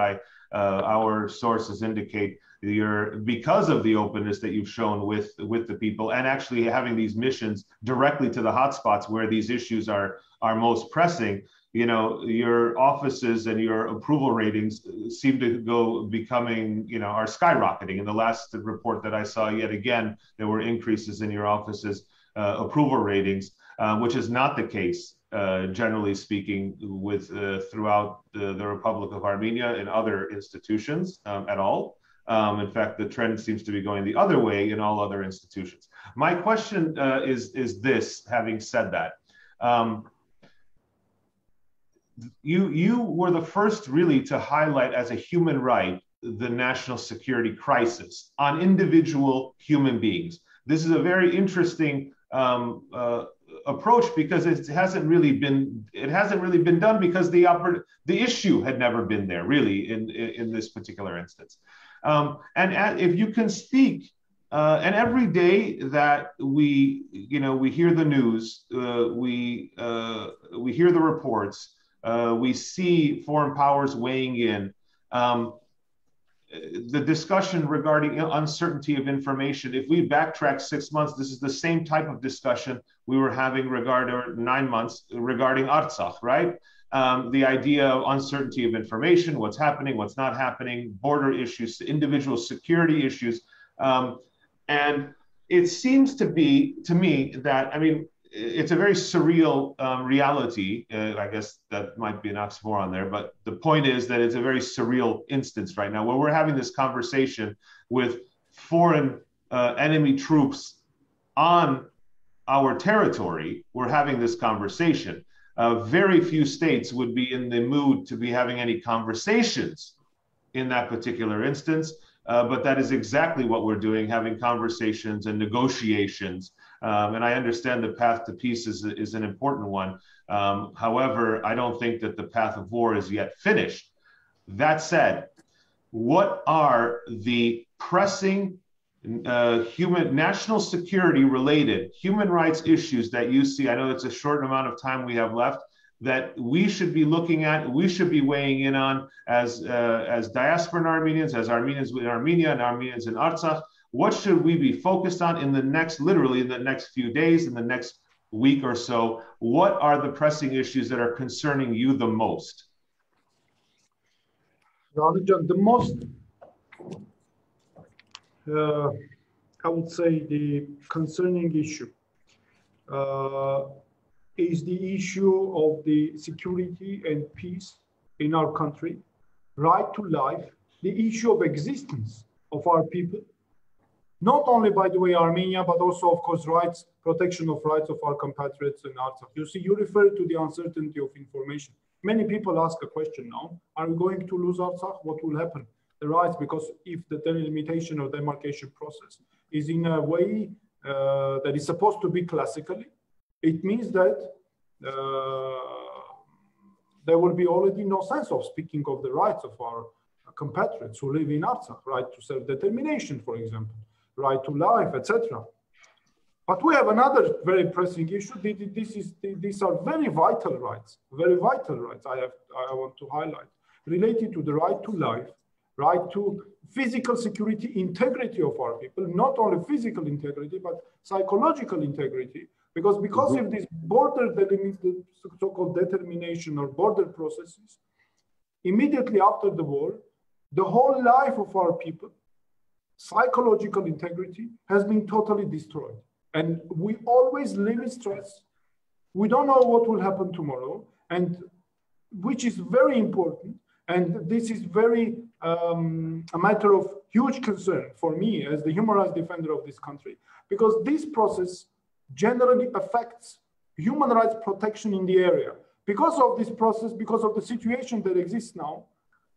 our sources indicate, because of the openness that you've shown with the people, and actually having these missions directly to the hotspots where these issues are most pressing, your offices and your approval ratings seem to are skyrocketing. In the last report that I saw, yet again, there were increases in your office's approval ratings, which is not the case, generally speaking, with throughout the Republic of Armenia and other institutions at all. In fact, the trend seems to be going the other way in all other institutions. My question is this, having said that, you were the first really to highlight as a human right the national security crisis on individual human beings. This is a very interesting approach because it hasn't really been done because the issue had never been there really in this particular instance. And if you can speak, and every day that we hear the news, we hear the reports, we see foreign powers weighing in. The discussion regarding uncertainty of information, if we backtrack 6 months, this is the same type of discussion we were having regarding 9 months regarding Artsakh, right? The idea of uncertainty of information, what's happening, what's not happening, border issues, individual security issues. And it seems to be, to me, that, I mean, it's a very surreal reality. I guess that might be an oxymoron there, but the point is that it's a very surreal instance right now where we're having this conversation with foreign enemy troops on our territory. We're having this conversation. Very few states would be in the mood to be having any conversations in that particular instance, but that is exactly what we're doing, having conversations and negotiations. And I understand the path to peace is an important one. However, I don't think that the path of war is yet finished. That said, what are the pressing national security related human rights issues that you see? I know it's a short amount of time we have left, that we should be looking at, we should be weighing in on as diasporan Armenians, as Armenians in Armenia and Armenians in Artsakh. What should we be focused on in the next, literally in the next few days, in the next week or so? What are the pressing issues that are concerning you the most? The most, I would say, the concerning issue is the issue of the security and peace in our country, right to life, the issue of existence of our people. Not only, by the way, Armenia, but also, of course, rights, protection of rights of our compatriots in Artsakh. You see, you refer to the uncertainty of information. Many people ask a question now, are we going to lose Artsakh? What will happen? The rights, because if the delimitation or demarcation process is in a way that is supposed to be classically, it means that there will be already no sense of speaking of the rights of our compatriots who live in Artsakh, right to self-determination, for example, right to life, etc. But we have another very pressing issue. These are very vital rights I want to highlight, related to the right to life, right to physical security, integrity of our people, not only physical integrity, but psychological integrity, because of this border delimit, so-called determination or border processes, immediately after the war, the whole life of our people, psychological integrity, has been totally destroyed. And we always live in stress. We don't know what will happen tomorrow, and which is very important. And this is very a matter of huge concern for me as the human rights defender of this country, because this process generally affects human rights protection in the area. Because of this process, because of the situation that exists now,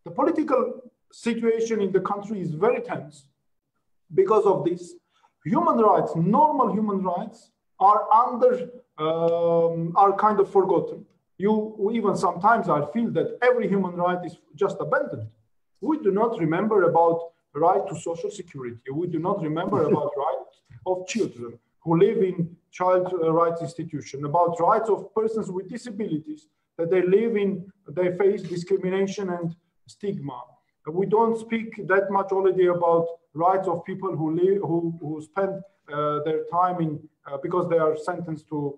the political situation in the country is very tense. Because of this, human rights, normal human rights, are kind of forgotten. Even sometimes I feel that every human right is just abandoned. We do not remember about right to social security. We do not remember about rights of children who live in child rights institutions, about rights of persons with disabilities, that they face discrimination and stigma. We don't speak that much already about rights of people who spend their time in because they are sentenced to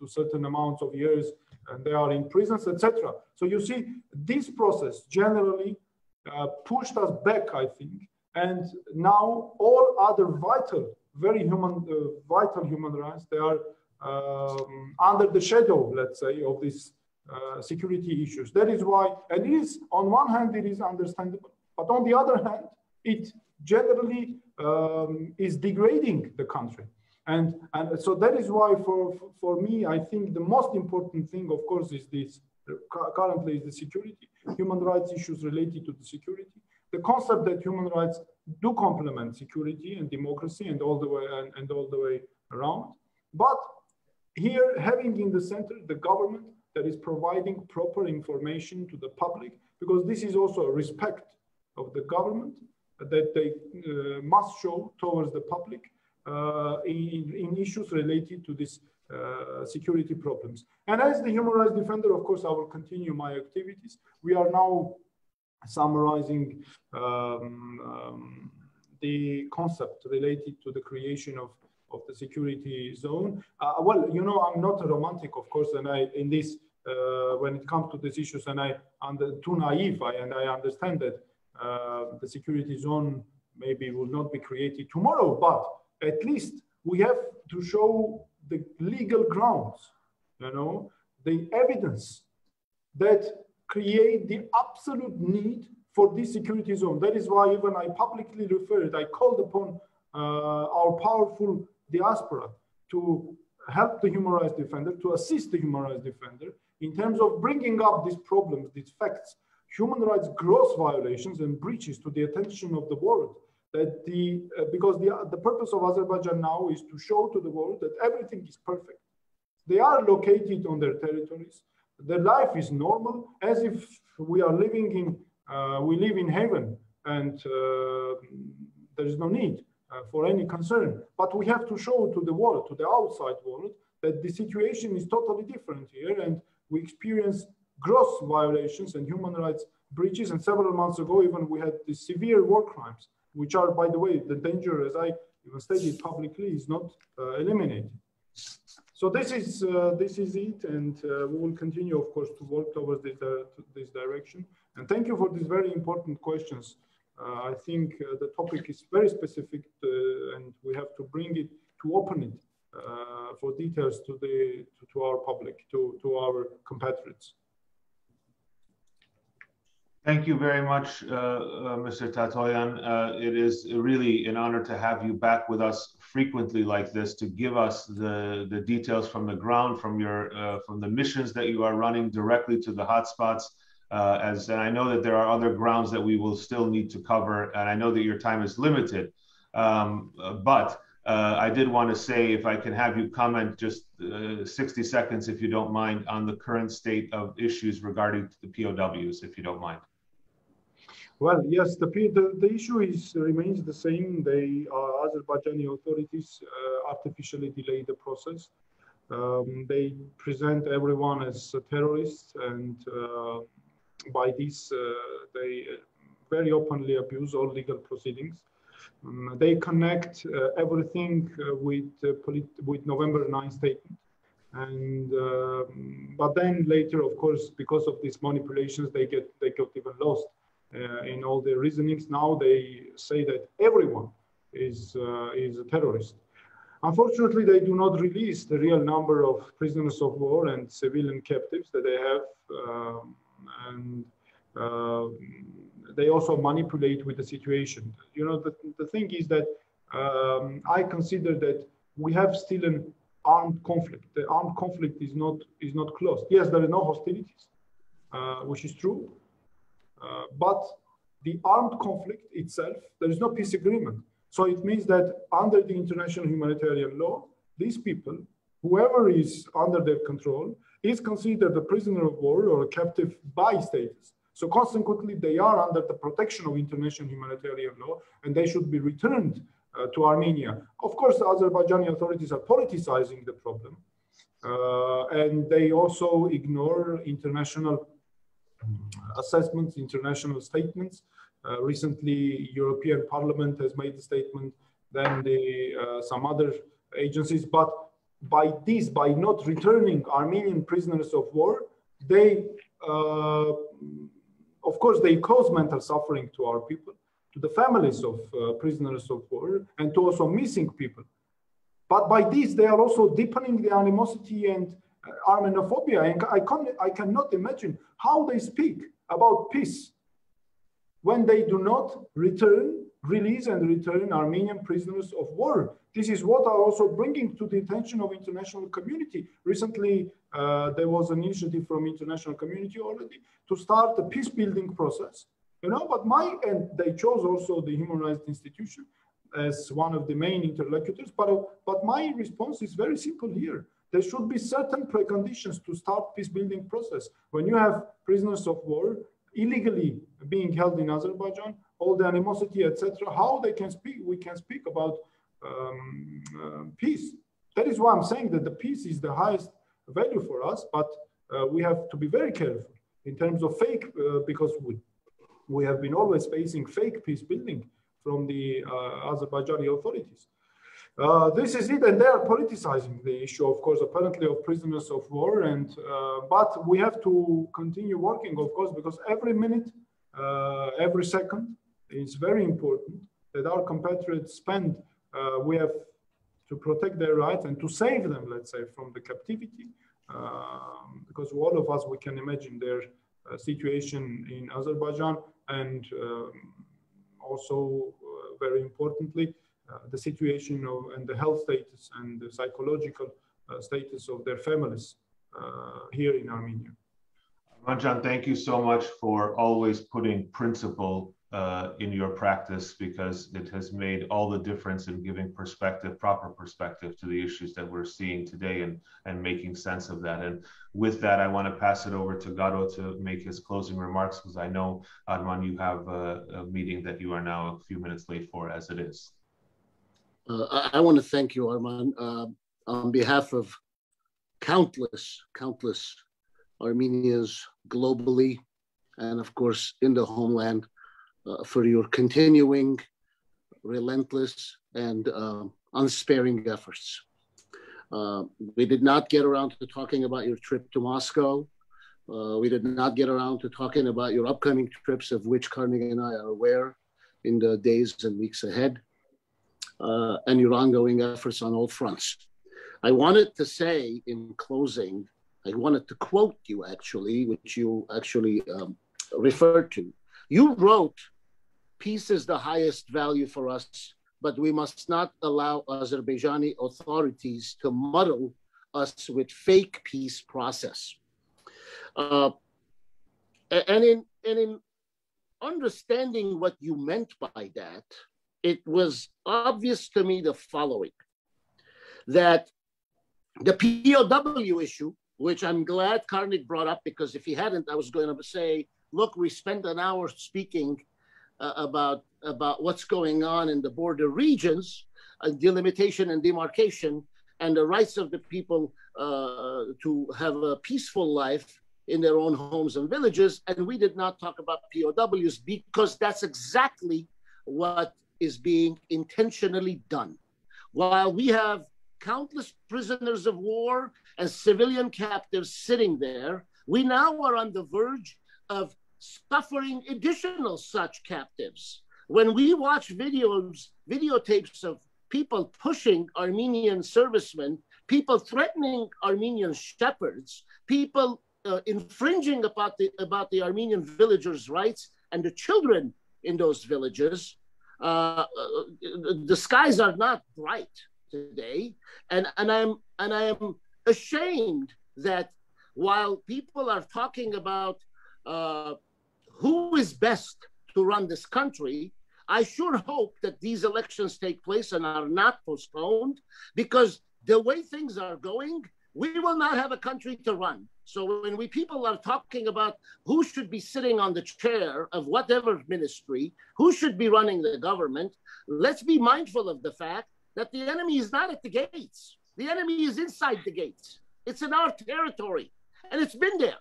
certain amounts of years and they are in prisons, etc. So you see, this process generally pushed us back, I think, and now all other vital human rights, they are under the shadow, let's say, of these security issues. That is why, and it is, on one hand, it is understandable, but on the other hand, it generally is degrading the country. And so that is why for me, I think the most important thing, of course, is this currently is the security, human rights issues related to the security, the concept that human rights do complement security and democracy and all the way around. But here, having in the center the government that is providing proper information to the public, because this is also a respect of the government that they must show towards the public in issues related to this security problems. And as the human rights defender, of course, I will continue my activities. We are now summarizing the concept related to the creation of the security zone. Well, you know, I'm not a romantic, of course, and when it comes to these issues, and I'm too naive, and I understand that the security zone maybe will not be created tomorrow, but at least we have to show the legal grounds, you know, the evidence that create the absolute need for this security zone. That is why even I publicly referred, I called upon our powerful diaspora to help the human rights defender, to assist the human rights defender in terms of bringing up these problems, these facts, human rights gross violations and breaches to the attention of the world. That because the purpose of Azerbaijan now is to show to the world that everything is perfect. They are located on their territories. Their life is normal, as if we are living we live in heaven, and there is no need for any concern. But we have to show to the world, to the outside world, that the situation is totally different here, and we experience gross violations and human rights breaches. And several months ago, even we had the severe war crimes, which are, by the way, the danger, as I even stated publicly, is not eliminated. So this is it, and we will continue, of course, to work towards this direction. And thank you for these very important questions. I think the topic is very specific, and we have to bring it, to open it for details to our public, to our compatriots. Thank you very much, Mr. Tatoyan. It is really an honor to have you back with us frequently like this, to give us the details from the ground, from the missions that you are running directly to the hotspots. And I know that there are other grounds that we will still need to cover, and I know that your time is limited. But I did want to say, if I can have you comment just 60 seconds, if you don't mind, on the current state of issues regarding the POWs, if you don't mind. Well, yes, the issue remains the same. The Azerbaijani authorities artificially delay the process. They present everyone as a terrorist, and by this, they very openly abuse all legal proceedings. They connect everything with November 9 statement. And but then later, of course, because of these manipulations, they got even lost in all their reasonings. Now they say that everyone is a terrorist. Unfortunately, they do not release the real number of prisoners of war and civilian captives that they have, and they also manipulate with the situation. You know, the thing is that I consider that we have still an armed conflict. The armed conflict is not closed. Yes, there are no hostilities, which is true, but the armed conflict itself, there is no peace agreement. So it means that under the international humanitarian law, these people, whoever is under their control, is considered a prisoner of war or a captive by status. So consequently, they are under the protection of international humanitarian law, and they should be returned to Armenia. Of course, the Azerbaijani authorities are politicizing the problem, and they also ignore international assessments, international statements. Recently, European Parliament has made a statement, then some other agencies. But by not returning Armenian prisoners of war, they, of course, they cause mental suffering to our people, to the families of prisoners of war, and to also missing people. But by this, they are also deepening the animosity and Armenophobia. And I cannot imagine how they speak about peace when they do not return release and return Armenian prisoners of war. This is what are also bringing to the attention of international community. Recently, there was an initiative from international community already to start a peace building process. But they chose also the human rights institution as one of the main interlocutors. But my response is very simple here. There should be certain preconditions to start peace building process. When you have prisoners of war illegally being held in Azerbaijan, all the animosity, etc., how they can speak, we can speak about peace. That is why I'm saying that the peace is the highest value for us, but we have to be very careful in terms of fake, because we have been always facing fake peace building from the Azerbaijani authorities. This is it, and they are politicizing the issue, of course, apparently of prisoners of war, and but we have to continue working, of course, because every minute, every second, it's very important that our compatriots spend. We have to protect their rights and to save them, let's say, from the captivity, because all of us, we can imagine their situation in Azerbaijan, and also very importantly, the situation and the health status and the psychological status of their families here in Armenia. Arman, thank you so much for always putting principle in your practice, because it has made all the difference in giving perspective, proper perspective to the issues that we're seeing today, and making sense of that. And with that, I want to pass it over to Garo to make his closing remarks, because I know, Arman, you have a meeting that you are now a few minutes late for, as it is. I want to thank you, Arman, on behalf of countless Armenians globally, and of course in the homeland, for your continuing, relentless, and unsparing efforts. We did not get around to talking about your trip to Moscow. We did not get around to talking about your upcoming trips, of which Carnegie and I are aware, in the days and weeks ahead, and your ongoing efforts on all fronts. I wanted to say in closing, I wanted to quote you actually, which you actually referred to. You wrote, "Peace is the highest value for us, but we must not allow Azerbaijani authorities to muddle us with fake peace process." And in understanding what you meant by that, it was obvious to me the following, that the POW issue, which I'm glad Karnik brought up, because if he hadn't, I was going to say, look, we spent an hour speaking about what's going on in the border regions, delimitation and demarcation, and the rights of the people to have a peaceful life in their own homes and villages. And we did not talk about POWs, because that's exactly what is being intentionally done. While we have countless prisoners of war and civilian captives sitting there, we now are on the verge of suffering additional such captives. When we watch videotapes of people pushing Armenian servicemen, people threatening Armenian shepherds, people infringing about the Armenian villagers' rights and the children in those villages, the skies are not bright today, and I am ashamed that while people are talking about who is best to run this country, I sure hope that these elections take place and are not postponed, because the way things are going, we will not have a country to run. So when people are talking about who should be sitting on the chair of whatever ministry, who should be running the government, let's be mindful of the fact that the enemy is not at the gates. The enemy is inside the gates. It's in our territory, and it's been there.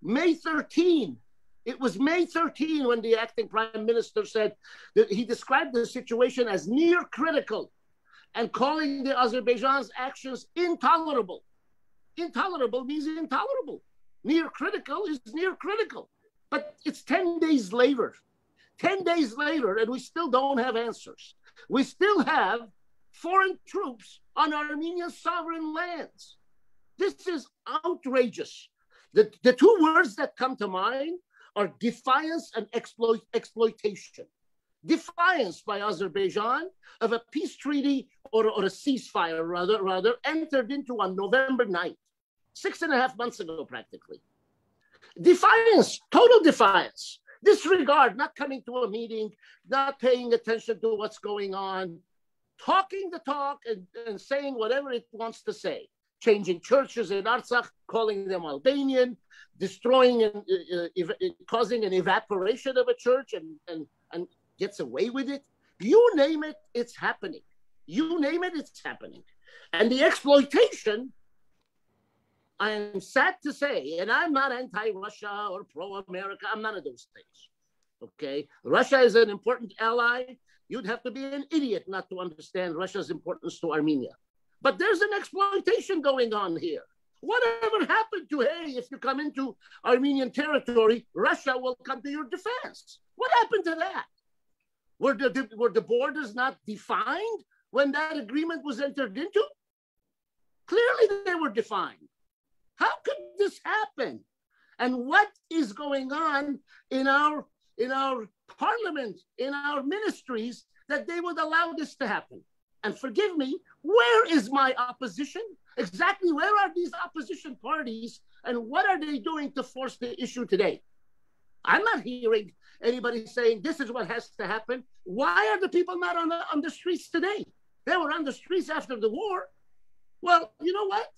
May 13, it was May 13 when the acting prime minister said that he described the situation as near critical and calling the Azerbaijan's actions intolerable. Intolerable means intolerable. Near critical is near critical. But it's 10 days later. 10 days later, and we still don't have answers. We still have foreign troops on Armenian sovereign lands. This is outrageous. The two words that come to mind are defiance and exploitation. defiance by Azerbaijan of a peace treaty or a ceasefire rather entered into on November 9th, 6.5 months ago practically. Defiance, total defiance, disregard, not coming to a meeting, not paying attention to what's going on, talking the talk and saying whatever it wants to say, changing churches in Artsakh, calling them Albanian, destroying and causing an evaporation of a church and gets away with it. You name it, it's happening. You name it, it's happening. And the exploitation, I am sad to say, and I'm not anti-Russia or pro-America, I'm none of those things, okay? Russia is an important ally. You'd have to be an idiot not to understand Russia's importance to Armenia. But there's an exploitation going on here. Whatever happened to, hey, if you come into Armenian territory, Russia will come to your defense? What happened to that? Were the borders not defined when that agreement was entered into? Clearly they were defined. How could this happen? And what is going on in our parliament, in our ministries, that they would allow this to happen? And forgive me, where is my opposition? Exactly where are these opposition parties and what are they doing to force the issue today? I'm not hearing anybody saying this is what has to happen. Why are the people not on the streets today? They were on the streets after the war. Well, you know what?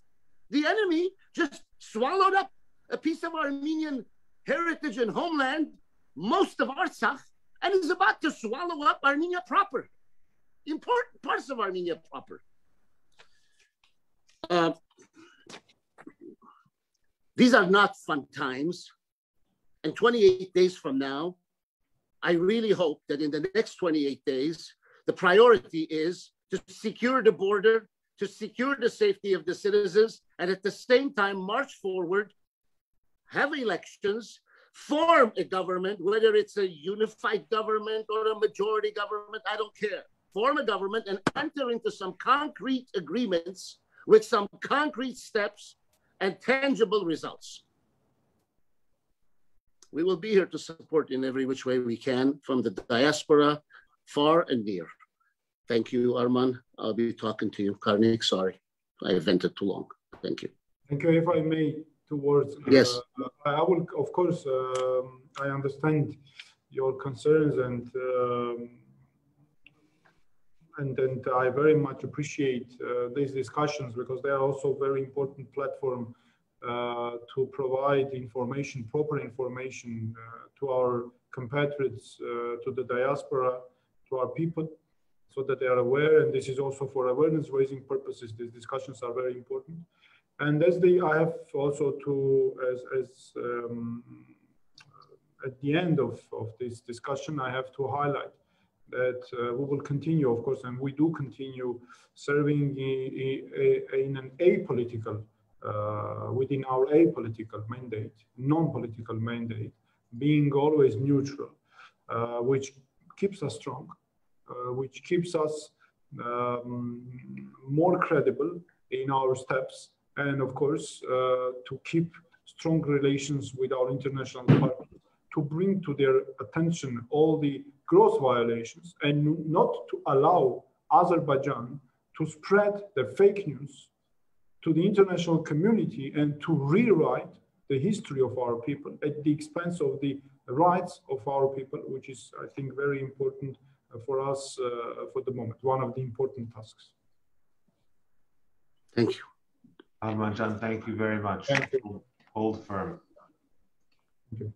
The enemy just swallowed up a piece of Armenian heritage and homeland, most of Artsakh, and is about to swallow up Armenia proper, important parts of Armenia proper. These are not fun times. And 28 days from now, I really hope that in the next 28 days, the priority is to secure the border, to secure the safety of the citizens, and at the same time march forward, have elections, form a government, whether it's a unified government or a majority government, I don't care. Form a government and enter into some concrete agreements with some concrete steps and tangible results. We will be here to support in every which way we can from the diaspora, far and near. Thank you, Arman. I'll be talking to you. Karnik, sorry, I vented too long. Thank you. Thank you. If I may, two words. Yes. I will, of course, I understand your concerns and I very much appreciate these discussions because they are also very important platform to provide information, proper information to our compatriots, to the diaspora, to our people, so that they are aware. And this is also for awareness raising purposes. These discussions are very important. And I have also to, at the end of this discussion, I have to highlight that we will continue, of course, and we do continue serving in an apolitical, within our apolitical mandate, non-political mandate, being always neutral, which keeps us strong, which keeps us more credible in our steps, and of course, to keep strong relations with our international partners, to bring to their attention all the gross violations and not to allow Azerbaijan to spread the fake news to the international community and to rewrite the history of our people at the expense of the rights of our people, which is, I think, very important for us for the moment, one of the important tasks. Thank you. Arman Jan, thank you very much. Thank you. Hold firm. Thank you.